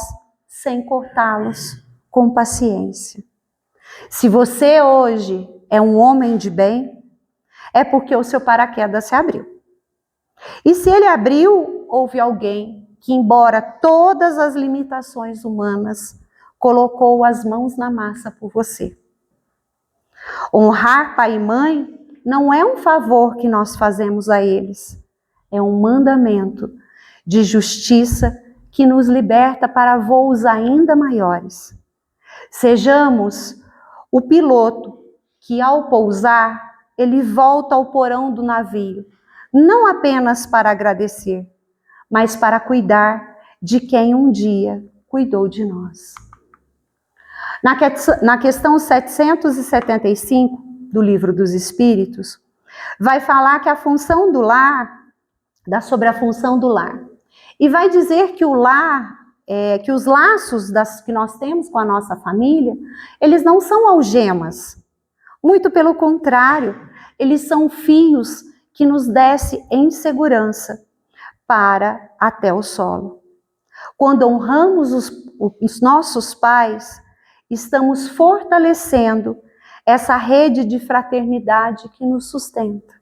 sem cortá-los, com paciência. Se você hoje é um homem de bem, é porque o seu paraquedas se abriu. E se ele abriu, houve alguém que, embora todas as limitações humanas, colocou as mãos na massa por você. Honrar pai e mãe não é um favor que nós fazemos a eles, é um mandamento de justiça que nos liberta para voos ainda maiores. Sejamos o piloto que, ao pousar, ele volta ao porão do navio, não apenas para agradecer, mas para cuidar de quem um dia cuidou de nós. Na questão 775 do Livro dos Espíritos, vai falar que a função do lar, sobre a função do lar. E vai dizer que o lar, que os laços que nós temos com a nossa família, eles não são algemas. Muito pelo contrário, eles são fios que nos descem em segurança para até o solo. Quando honramos os nossos pais, estamos fortalecendo essa rede de fraternidade que nos sustenta.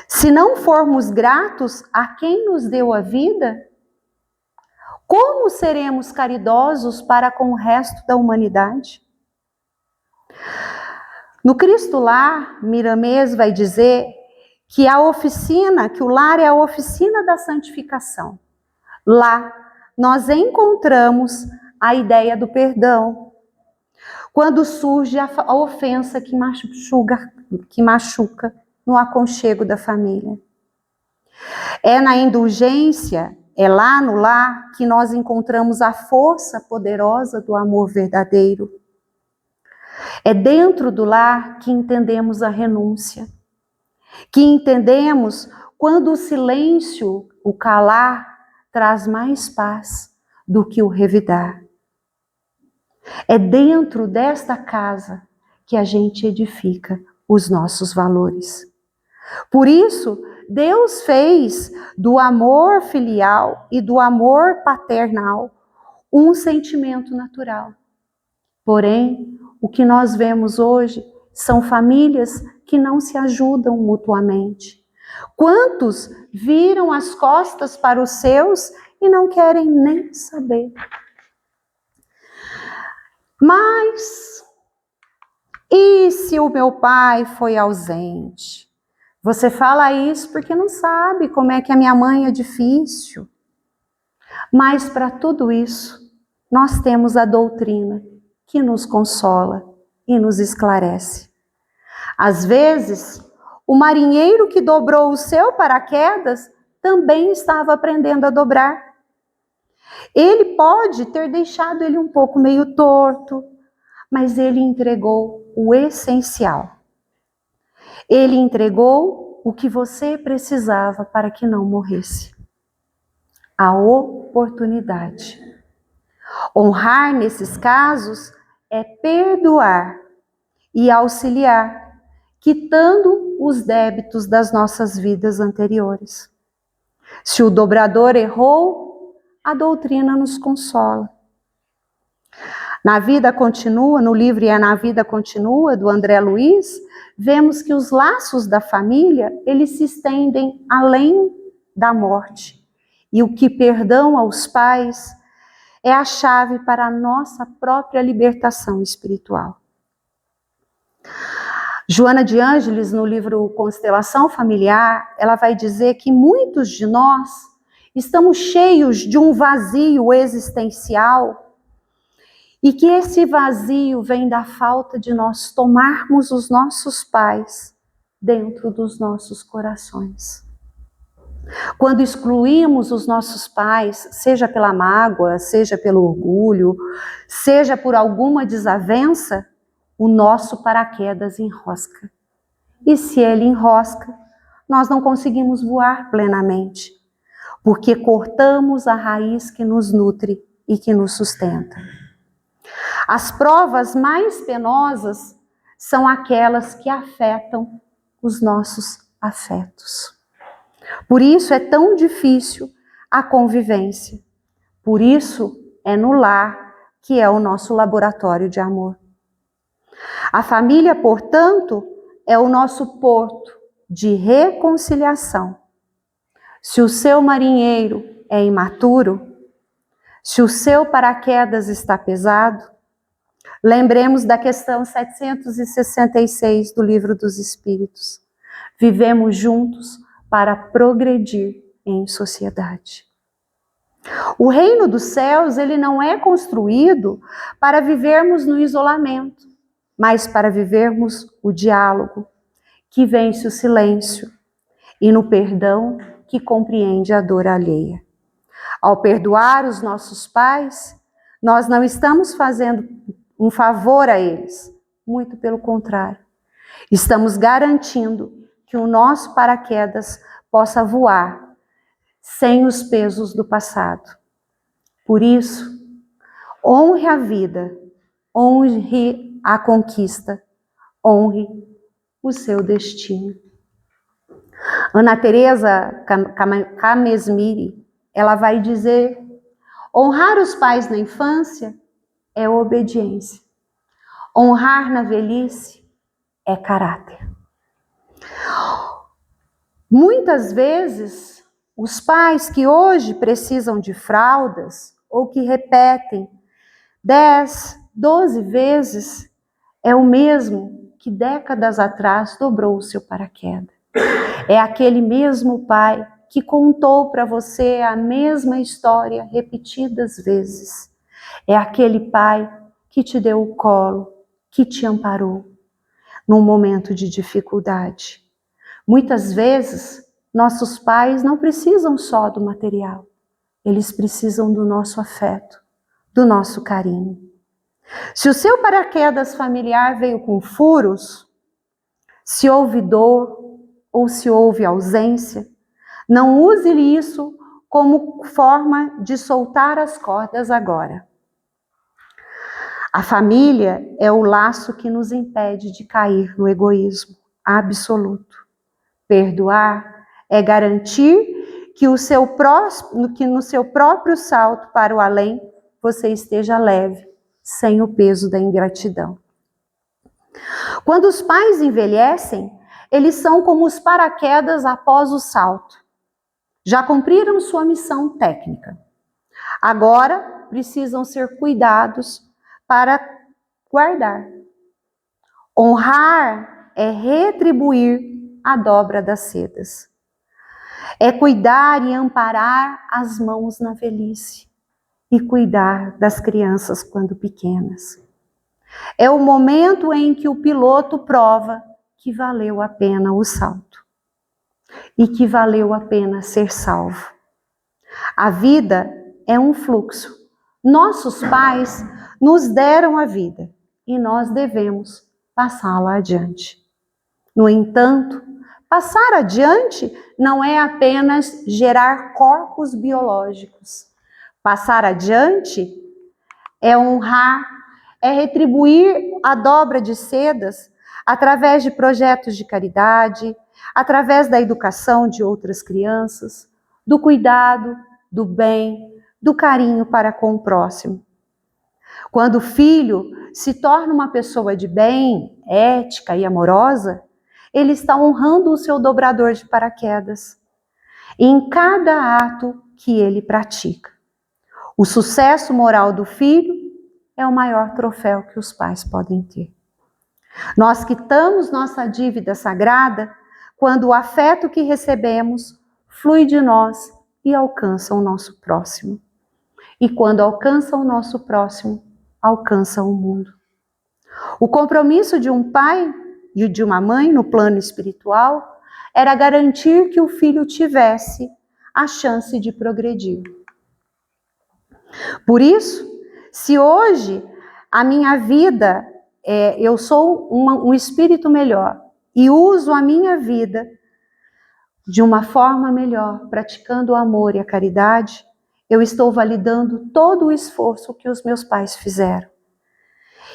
Se não formos gratos a quem nos deu a vida, como seremos caridosos para com o resto da humanidade? No Cristo Lar, Miramês vai dizer que que o lar é a oficina da santificação. Lá nós encontramos a ideia do perdão. Quando surge a ofensa que machuca no aconchego da família. É na indulgência, é lá no lar que nós encontramos a força poderosa do amor verdadeiro. É dentro do lar que entendemos a renúncia, que entendemos quando o silêncio, o calar, traz mais paz do que o revidar. É dentro desta casa que a gente edifica os nossos valores. Por isso, Deus fez do amor filial e do amor paternal um sentimento natural. Porém, o que nós vemos hoje são famílias que não se ajudam mutuamente. Quantos viram as costas para os seus e não querem nem saber? Mas, e se o meu pai foi ausente? Você fala isso porque não sabe como é que a minha mãe é difícil. Mas para tudo isso, nós temos a doutrina que nos consola e nos esclarece. Às vezes, o marinheiro que dobrou o seu paraquedas também estava aprendendo a dobrar. Ele pode ter deixado ele um pouco meio torto, mas ele entregou o essencial. Ele entregou o que você precisava para que não morresse. A oportunidade. Honrar nesses casos é perdoar e auxiliar, quitando os débitos das nossas vidas anteriores. Se o dobrador errou, a doutrina nos consola. Na Vida Continua, no livro É na Vida Continua, do André Luiz, vemos que os laços da família, eles se estendem além da morte. E o que perdão aos pais é a chave para a nossa própria libertação espiritual. Joana de Ângeles, no livro Constelação Familiar, ela vai dizer que muitos de nós estamos cheios de um vazio existencial e que esse vazio vem da falta de nós tomarmos os nossos pais dentro dos nossos corações. Quando excluímos os nossos pais, seja pela mágoa, seja pelo orgulho, seja por alguma desavença, o nosso paraquedas enrosca. E se ele enrosca, nós não conseguimos voar plenamente, porque cortamos a raiz que nos nutre e que nos sustenta. As provas mais penosas são aquelas que afetam os nossos afetos. Por isso é tão difícil a convivência. Por isso é no lar que é o nosso laboratório de amor. A família, portanto, é o nosso porto de reconciliação. Se o seu marinheiro é imaturo, se o seu paraquedas está pesado, lembremos da questão 766 do Livro dos Espíritos. Vivemos juntos para progredir em sociedade. O reino dos céus, ele não é construído para vivermos no isolamento, mas para vivermos o diálogo, que vence o silêncio, e no perdão, que compreende a dor alheia. Ao perdoar os nossos pais, nós não estamos fazendo um favor a eles, muito pelo contrário. Estamos garantindo que o nosso paraquedas possa voar sem os pesos do passado. Por isso, honre a vida, honre a conquista, honre o seu destino. Ana Teresa Camesmiri, ela vai dizer: honrar os pais na infância é obediência. Honrar na velhice é caráter. Muitas vezes, os pais que hoje precisam de fraldas ou que repetem 10, 12 vezes, é o mesmo que décadas atrás dobrou o seu paraquedas. É aquele mesmo pai que contou para você a mesma história repetidas vezes. É aquele pai que te deu o colo, que te amparou num momento de dificuldade. Muitas vezes, nossos pais não precisam só do material, eles precisam do nosso afeto, do nosso carinho. Se o seu paraquedas familiar veio com furos, se houve dor ou se houve ausência, não use isso como forma de soltar as cordas agora. A família é o laço que nos impede de cair no egoísmo absoluto. Perdoar é garantir que no seu próprio salto para o além você esteja leve, sem o peso da ingratidão. Quando os pais envelhecem, eles são como os paraquedas após o salto. Já cumpriram sua missão técnica. Agora precisam ser cuidados para guardar. Honrar é retribuir a dobra das sedas. É cuidar e amparar as mãos na velhice e cuidar das crianças quando pequenas. É o momento em que o piloto prova que valeu a pena o salto e que valeu a pena ser salvo. A vida é um fluxo. Nossos pais nos deram a vida e nós devemos passá-la adiante. No entanto, passar adiante não é apenas gerar corpos biológicos. Passar adiante é honrar, é retribuir a dobra de sedas através de projetos de caridade, através da educação de outras crianças, do cuidado, do bem, do carinho para com o próximo. Quando o filho se torna uma pessoa de bem, ética e amorosa, ele está honrando o seu dobrador de paraquedas em cada ato que ele pratica. O sucesso moral do filho é o maior troféu que os pais podem ter. Nós quitamos nossa dívida sagrada quando o afeto que recebemos flui de nós e alcança o nosso próximo. E quando alcança o nosso próximo, alcança o mundo. O compromisso de um pai e de uma mãe no plano espiritual era garantir que o filho tivesse a chance de progredir. Por isso, se hoje a minha vida, eu sou um espírito melhor e uso a minha vida de uma forma melhor, praticando o amor e a caridade, eu estou validando todo o esforço que os meus pais fizeram.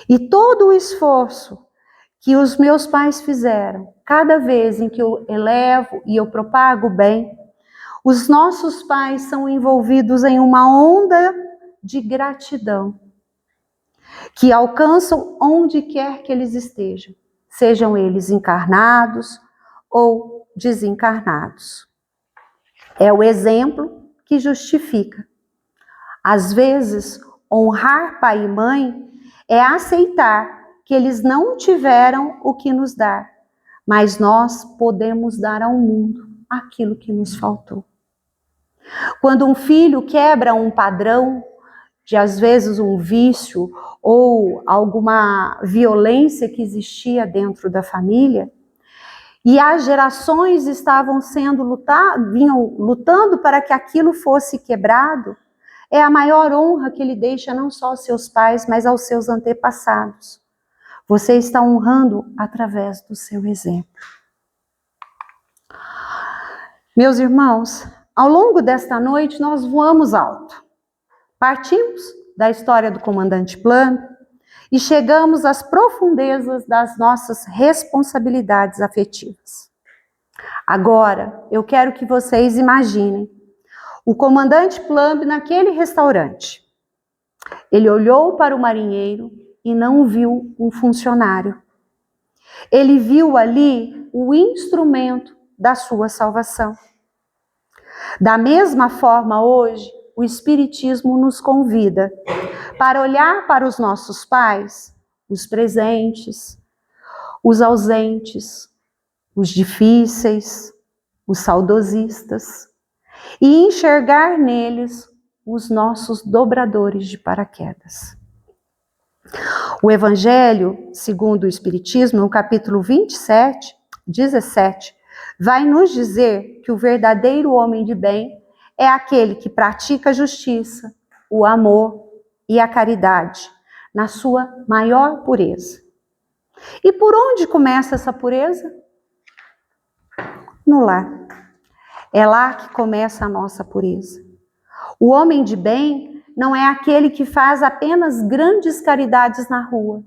E todo o esforço que os meus pais fizeram, cada vez em que eu elevo e eu propago o bem, os nossos pais são envolvidos em uma onda de gratidão, que alcançam onde quer que eles estejam, sejam eles encarnados ou desencarnados. É o exemplo que justifica. Às vezes, honrar pai e mãe é aceitar que eles não tiveram o que nos dar, mas nós podemos dar ao mundo aquilo que nos faltou. Quando um filho quebra um padrão de, às vezes, um vício ou alguma violência que existia dentro da família, e as gerações estavam vinham lutando para que aquilo fosse quebrado, é a maior honra que ele deixa não só aos seus pais, mas aos seus antepassados. Você está honrando através do seu exemplo. Meus irmãos, ao longo desta noite nós voamos alto. Partimos da história do comandante Plumb e chegamos às profundezas das nossas responsabilidades afetivas. Agora, eu quero que vocês imaginem o comandante Plumb naquele restaurante. Ele olhou para o marinheiro e não viu um funcionário. Ele viu ali o instrumento da sua salvação. Da mesma forma, hoje, o Espiritismo nos convida para olhar para os nossos pais, os presentes, os ausentes, os difíceis, os saudosistas, e enxergar neles os nossos dobradores de paraquedas. O Evangelho, segundo o Espiritismo, no capítulo 17, vai nos dizer que o verdadeiro homem de bem é aquele que pratica a justiça, o amor e a caridade, na sua maior pureza. E por onde começa essa pureza? No lar. É lá que começa a nossa pureza. O homem de bem não é aquele que faz apenas grandes caridades na rua.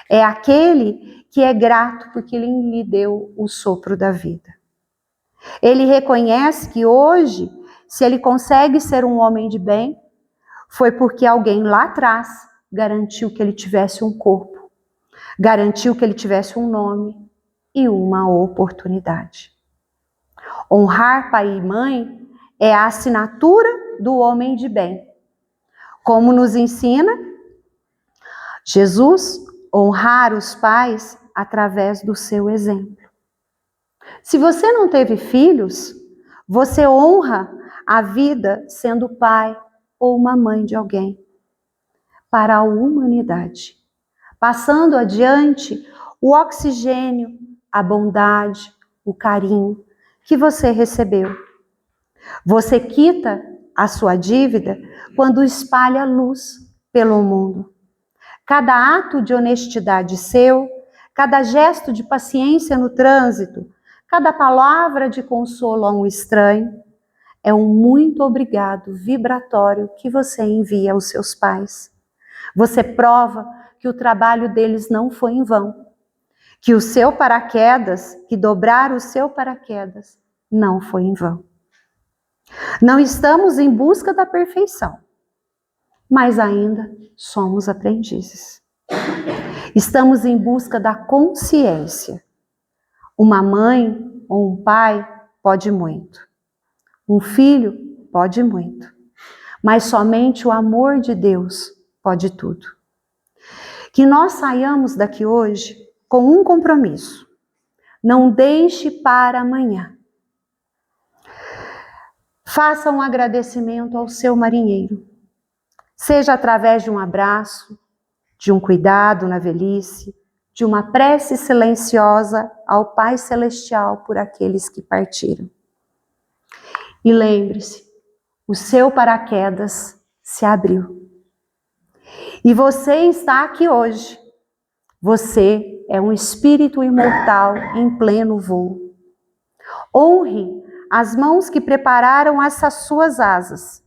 É aquele que é grato porque ele lhe deu o sopro da vida. Ele reconhece que hoje, se ele consegue ser um homem de bem, foi porque alguém lá atrás garantiu que ele tivesse um corpo, garantiu que ele tivesse um nome e uma oportunidade. Honrar pai e mãe é a assinatura do homem de bem. Como nos ensina Jesus, honrar os pais através do seu exemplo. Se você não teve filhos, você honra a vida sendo pai ou uma mãe de alguém para a humanidade, passando adiante o oxigênio, a bondade, o carinho que você recebeu. Você quita a sua dívida quando espalha luz pelo mundo. Cada ato de honestidade seu, cada gesto de paciência no trânsito, cada palavra de consolo a um estranho, é um muito obrigado vibratório que você envia aos seus pais. Você prova que o trabalho deles não foi em vão, que o seu paraquedas, que dobrar o seu paraquedas, não foi em vão. Não estamos em busca da perfeição, mas ainda somos aprendizes. Estamos em busca da consciência. Uma mãe ou um pai pode muito. Um filho pode muito. Mas somente o amor de Deus pode tudo. Que nós saiamos daqui hoje com um compromisso. Não deixe para amanhã. Faça um agradecimento ao seu marinheiro. Seja através de um abraço, de um cuidado na velhice, de uma prece silenciosa ao Pai Celestial por aqueles que partiram. E lembre-se, o seu paraquedas se abriu. E você está aqui hoje. Você é um espírito imortal em pleno voo. Honre as mãos que prepararam essas suas asas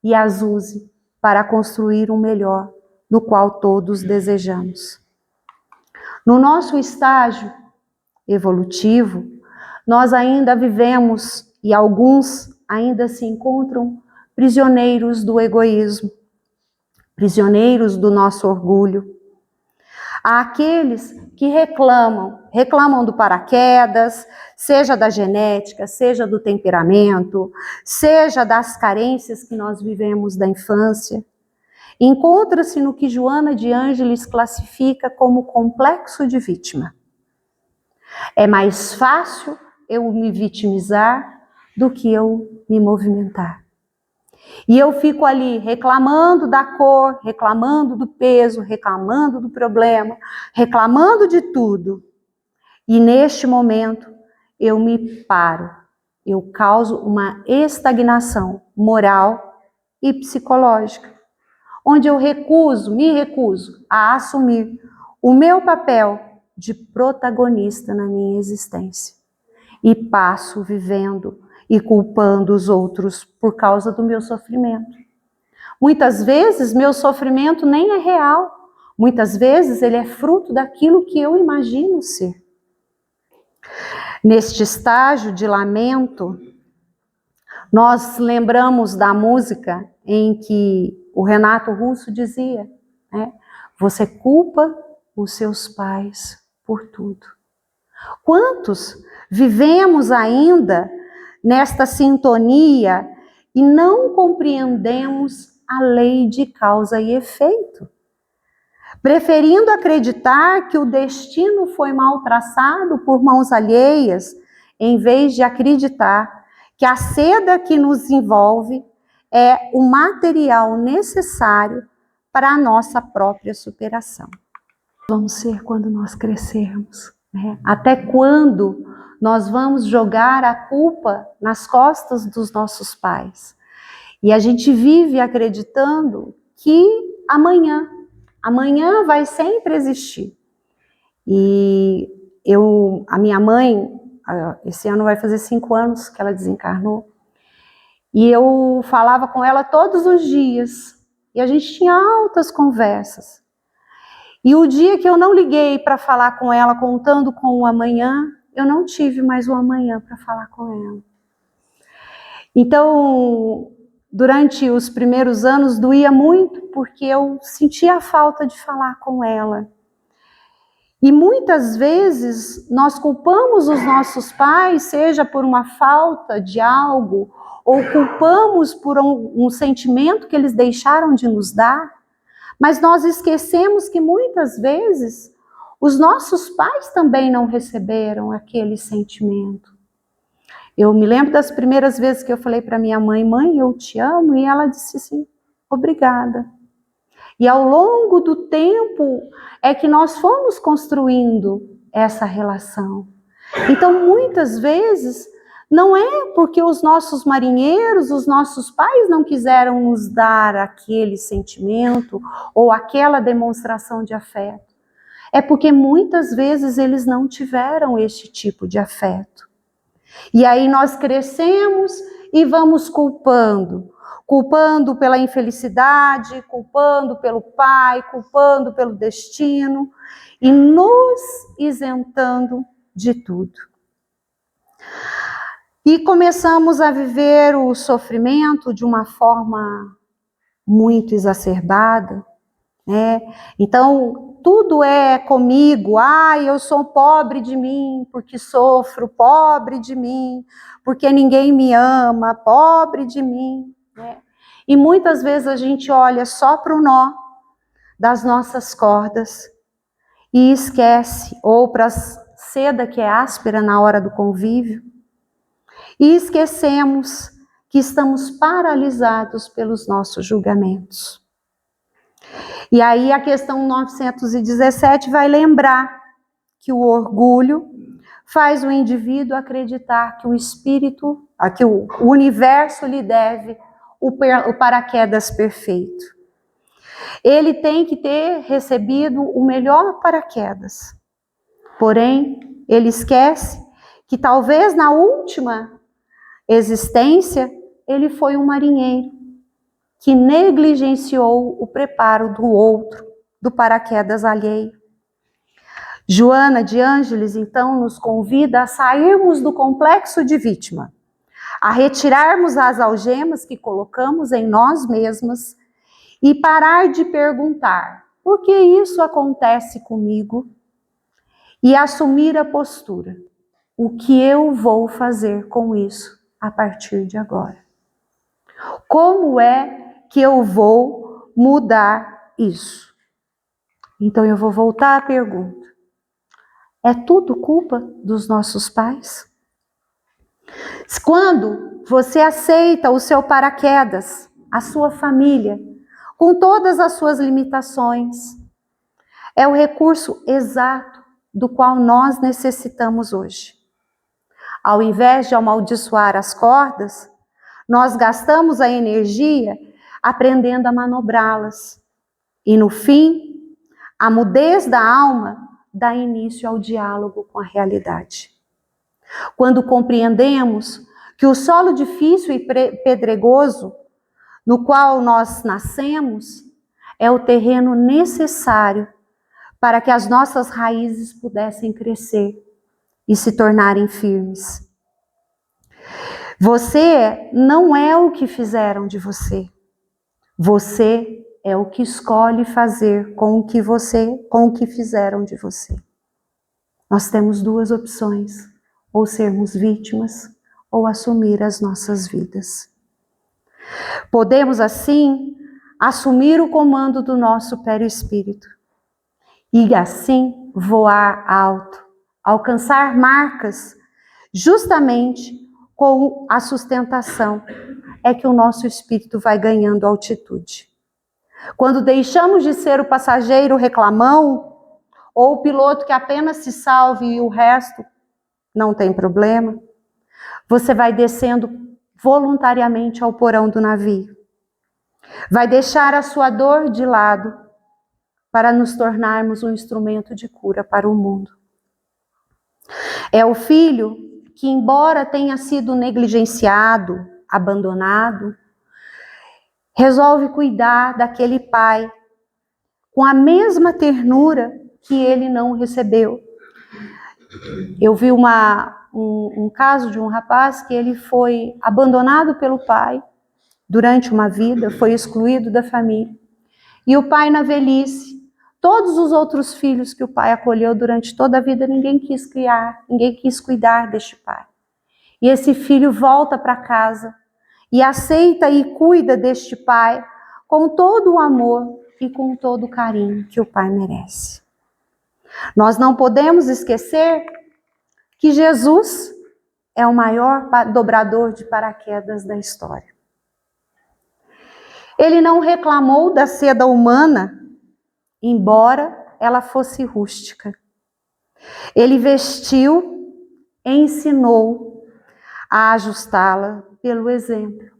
e as use para construir um melhor, no qual todos desejamos. No nosso estágio evolutivo, nós ainda vivemos, e alguns ainda se encontram prisioneiros do egoísmo, prisioneiros do nosso orgulho. Há aqueles que reclamam do paraquedas, seja da genética, seja do temperamento, seja das carências que nós vivemos da infância. Encontra-se no que Joana de Ângeles classifica como complexo de vítima. É mais fácil eu me vitimizar do que eu me movimentar. E eu fico ali reclamando da cor, reclamando do peso, reclamando do problema, reclamando de tudo. E neste momento eu me paro, eu causo uma estagnação moral e psicológica, onde eu me recuso a assumir o meu papel de protagonista na minha existência. E passo vivendo e culpando os outros por causa do meu sofrimento. Muitas vezes meu sofrimento nem é real. Muitas vezes ele é fruto daquilo que eu imagino ser. Neste estágio de lamento, nós lembramos da música em que o Renato Russo dizia, né? Você culpa os seus pais por tudo. Quantos vivemos ainda nesta sintonia e não compreendemos a lei de causa e efeito? Preferindo acreditar que o destino foi mal traçado por mãos alheias, em vez de acreditar que a seda que nos envolve é o material necessário para a nossa própria superação. Vamos ser quando nós crescermos, né? Até quando nós vamos jogar a culpa nas costas dos nossos pais? E a gente vive acreditando que amanhã vai sempre existir. E a minha mãe, esse ano vai fazer 5 anos que ela desencarnou, e eu falava com ela todos os dias, e a gente tinha altas conversas. E o dia que eu não liguei para falar com ela, contando com o amanhã, eu não tive mais o amanhã para falar com ela. Então, durante os primeiros anos doía muito, porque eu sentia a falta de falar com ela. E muitas vezes nós culpamos os nossos pais, seja por uma falta de algo, ou culpamos por um sentimento que eles deixaram de nos dar, mas nós esquecemos que muitas vezes os nossos pais também não receberam aquele sentimento. Eu me lembro das primeiras vezes que eu falei para minha mãe, mãe, eu te amo, e ela disse assim, obrigada. E ao longo do tempo é que nós fomos construindo essa relação. Então, muitas vezes, não é porque os nossos marinheiros, os nossos pais não quiseram nos dar aquele sentimento ou aquela demonstração de afeto. É porque muitas vezes eles não tiveram este tipo de afeto. E aí nós crescemos e vamos culpando pela infelicidade, culpando pelo pai, culpando pelo destino e nos isentando de tudo. E começamos a viver o sofrimento de uma forma muito exacerbada, né? Então, tudo é comigo, eu sou pobre de mim, porque sofro, pobre de mim, porque ninguém me ama, pobre de mim, né? E muitas vezes a gente olha só para o nó das nossas cordas e esquece, ou para a seda que é áspera na hora do convívio, e esquecemos que estamos paralisados pelos nossos julgamentos. E aí a questão 917 vai lembrar que o orgulho faz o indivíduo acreditar que o espírito, que o universo lhe deve o paraquedas perfeito. Ele tem que ter recebido o melhor paraquedas. Porém, ele esquece que talvez na última existência ele foi um marinheiro que negligenciou o preparo do outro, do paraquedas alheio. Joana de Ângeles, então, nos convida a sairmos do complexo de vítima, a retirarmos as algemas que colocamos em nós mesmas e parar de perguntar por que isso acontece comigo e assumir a postura. O que eu vou fazer com isso a partir de agora? Como é que eu vou mudar isso? Então eu vou voltar à pergunta. É tudo culpa dos nossos pais? Quando você aceita o seu paraquedas, a sua família, com todas as suas limitações. É o recurso exato do qual nós necessitamos hoje. Ao invés de amaldiçoar as cordas, nós gastamos a energia aprendendo a manobrá-las. E no fim, a mudez da alma dá início ao diálogo com a realidade. Quando compreendemos que o solo difícil e pedregoso no qual nós nascemos é o terreno necessário para que as nossas raízes pudessem crescer e se tornarem firmes. Você não é o que fizeram de você. Você é o que escolhe fazer com o que fizeram de você. Nós temos duas opções: ou sermos vítimas ou assumir as nossas vidas. Podemos assim assumir o comando do nosso perispírito e assim voar alto, alcançar marcas, justamente com a sustentação é que o nosso espírito vai ganhando altitude. Quando deixamos de ser o passageiro reclamão, ou o piloto que apenas se salve e o resto não tem problema, você vai descendo voluntariamente ao porão do navio. Vai deixar a sua dor de lado para nos tornarmos um instrumento de cura para o mundo. É o filho que, embora tenha sido negligenciado, abandonado, resolve cuidar daquele pai com a mesma ternura que ele não recebeu. Eu vi um caso de um rapaz que ele foi abandonado pelo pai durante uma vida, foi excluído da família. E o pai, na velhice, todos os outros filhos que o pai acolheu durante toda a vida, ninguém quis criar, ninguém quis cuidar deste pai. E esse filho volta para casa e aceita e cuida deste pai com todo o amor e com todo o carinho que o pai merece. Nós não podemos esquecer que Jesus é o maior dobrador de paraquedas da história. Ele não reclamou da seda humana, embora ela fosse rústica. Ele vestiu, ensinou a ajustá-la pelo exemplo.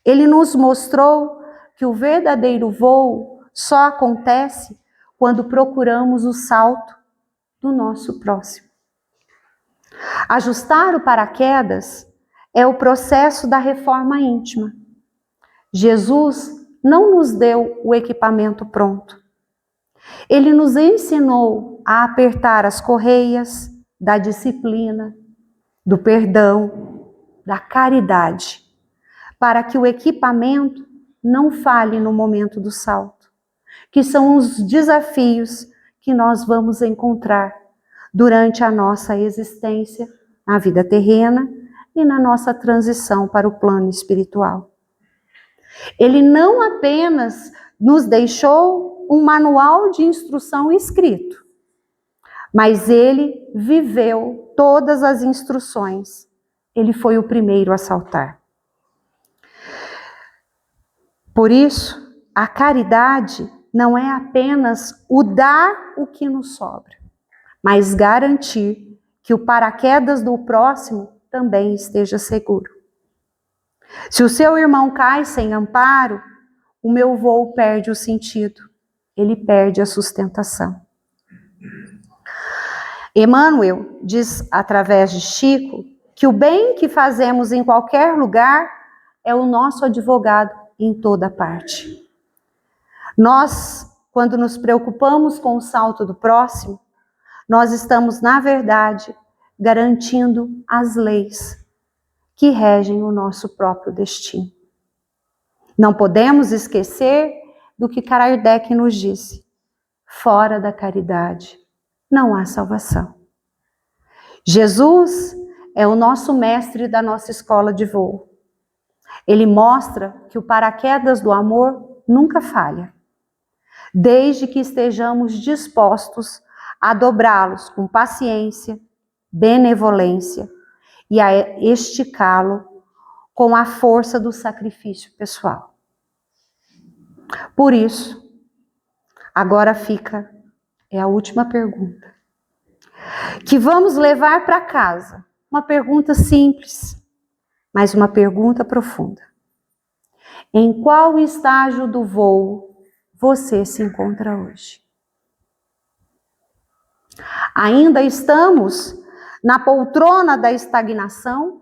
Ele nos mostrou que o verdadeiro voo só acontece quando procuramos o salto do nosso próximo. Ajustar o paraquedas é o processo da reforma íntima. Jesus não nos deu o equipamento pronto. Ele nos ensinou a apertar as correias da disciplina, do perdão, da caridade, para que o equipamento não falhe no momento do salto, que são os desafios que nós vamos encontrar durante a nossa existência na vida terrena e na nossa transição para o plano espiritual. Ele não apenas nos deixou um manual de instrução escrito, mas ele viveu todas as instruções. Ele foi o primeiro a saltar. Por isso, a caridade não é apenas o dar o que nos sobra, mas garantir que o paraquedas do próximo também esteja seguro. Se o seu irmão cai sem amparo, o meu voo perde o sentido, ele perde a sustentação. Emmanuel diz, através de Chico, que o bem que fazemos em qualquer lugar é o nosso advogado em toda parte. Nós, quando nos preocupamos com o salto do próximo, nós estamos, na verdade, garantindo as leis que regem o nosso próprio destino. Não podemos esquecer do que Kardec nos disse: fora da caridade não há salvação. Jesus é o nosso mestre da nossa escola de voo. Ele mostra que o paraquedas do amor nunca falha, desde que estejamos dispostos a dobrá-los com paciência, benevolência e a esticá-lo com a força do sacrifício pessoal. Por isso, agora fica, é a última pergunta, que vamos levar para casa. Uma pergunta simples, mas uma pergunta profunda. Em qual estágio do voo você se encontra hoje? Ainda estamos na poltrona da estagnação,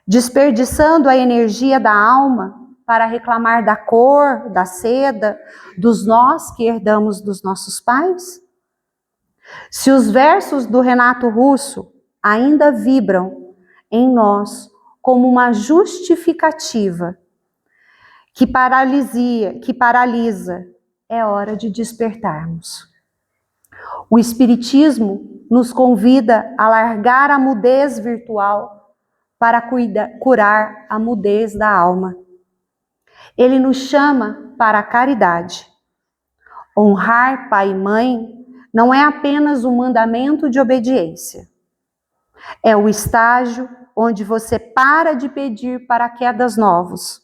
desperdiçando a energia da alma para reclamar da cor, da seda, dos nós que herdamos dos nossos pais? Se os versos do Renato Russo ainda vibram em nós como uma justificativa que paralisa, é hora de despertarmos. O Espiritismo nos convida a largar a mudez virtual para curar a mudez da alma. Ele nos chama para a caridade. Honrar pai e mãe não é apenas um mandamento de obediência. É o estágio onde você para de pedir paraquedas novos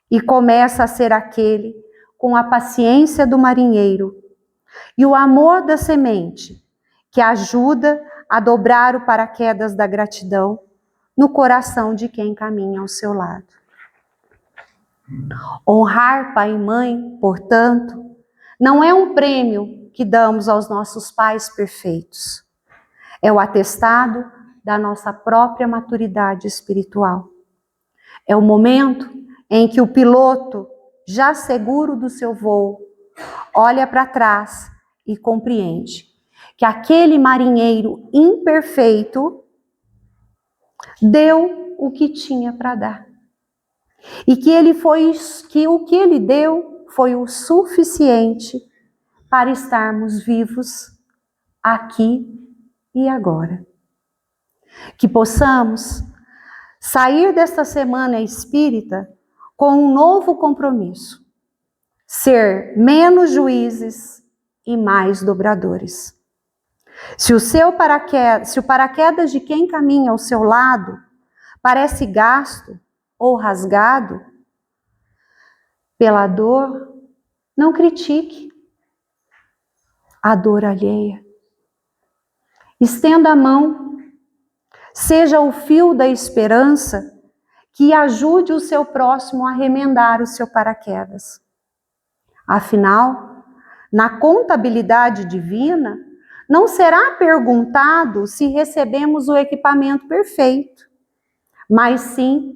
e começa a ser aquele com a paciência do marinheiro e o amor da semente que ajuda a dobrar o paraquedas da gratidão no coração de quem caminha ao seu lado. Honrar pai e mãe, portanto, não é um prêmio que damos aos nossos pais perfeitos. É o atestado da nossa própria maturidade espiritual. É o momento em que o piloto, já seguro do seu voo, olha para trás e compreende que aquele marinheiro imperfeito deu o que tinha para dar. E que o que ele deu foi o suficiente para estarmos vivos aqui e agora. Que possamos sair desta semana espírita com um novo compromisso: ser menos juízes e mais dobradores. Se o paraquedas de quem caminha ao seu lado parece gasto ou rasgado pela dor, não critique a dor alheia. Estenda a mão, seja o fio da esperança que ajude o seu próximo a remendar o seu paraquedas. Afinal, na contabilidade divina, não será perguntado se recebemos o equipamento perfeito, mas sim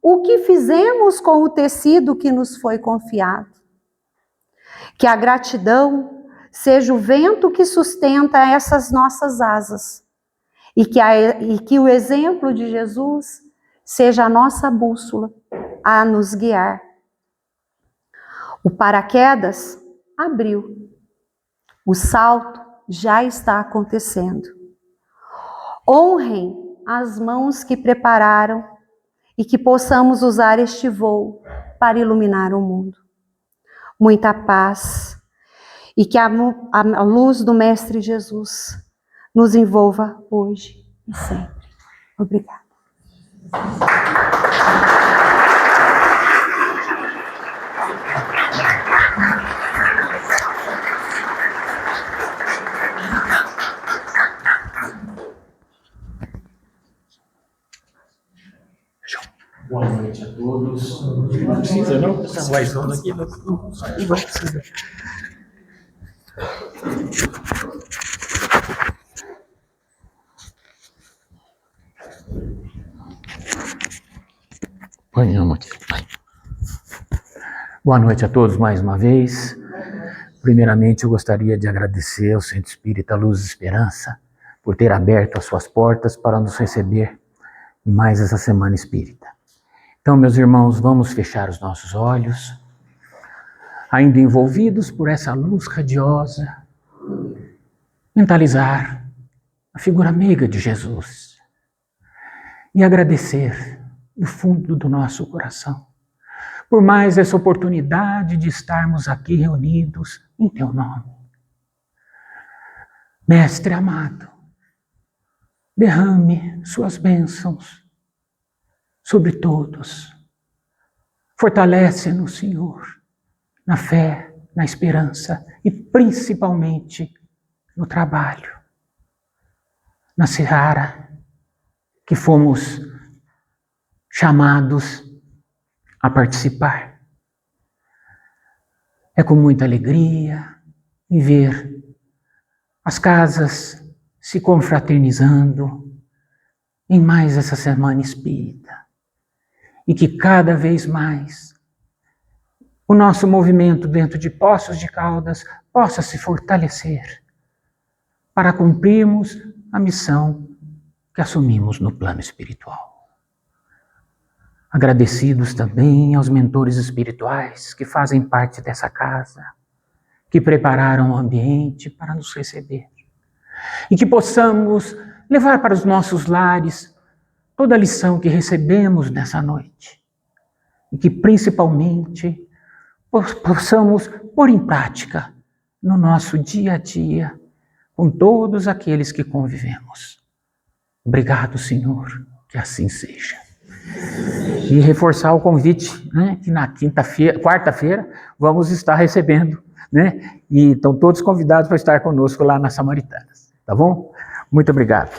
o que fizemos com o tecido que nos foi confiado. Que a gratidão seja o vento que sustenta essas nossas asas e que o exemplo de Jesus seja a nossa bússola a nos guiar. O paraquedas abriu. O salto já está acontecendo. Honrem as mãos que prepararam e que possamos usar este voo para iluminar o mundo. Muita paz e que a luz do Mestre Jesus nos envolva hoje e sempre. Obrigada. Boa noite a todos. Não precisa, não? Essa vozona aqui não precisa. Ponhamos aqui. Boa noite a todos mais uma vez. Primeiramente, eu gostaria de agradecer ao Centro Espírita Luz e Esperança por ter aberto as suas portas para nos receber em mais essa Semana Espírita. Então, meus irmãos, vamos fechar os nossos olhos, ainda envolvidos por essa luz radiosa, mentalizar a figura amiga de Jesus e agradecer do fundo do nosso coração por mais essa oportunidade de estarmos aqui reunidos em Teu nome. Mestre amado, derrame Suas bênçãos sobre todos. Fortalece-nos, Senhor, na fé, na esperança e principalmente no trabalho, na seara que fomos chamados a participar. É com muita alegria em ver as casas se confraternizando em mais essa semana espírita e que cada vez mais o nosso movimento dentro de Poços de Caldas possa se fortalecer para cumprirmos a missão que assumimos no plano espiritual. Agradecidos também aos mentores espirituais que fazem parte dessa casa, que prepararam o ambiente para nos receber. E que possamos levar para os nossos lares toda a lição que recebemos nessa noite. E que principalmente possamos pôr em prática no nosso dia a dia com todos aqueles que convivemos. Obrigado, Senhor, que assim seja. E reforçar o convite, né, que na quarta-feira, vamos estar recebendo, né? E estão todos convidados para estar conosco lá na Samaritanas, tá bom? Muito obrigado.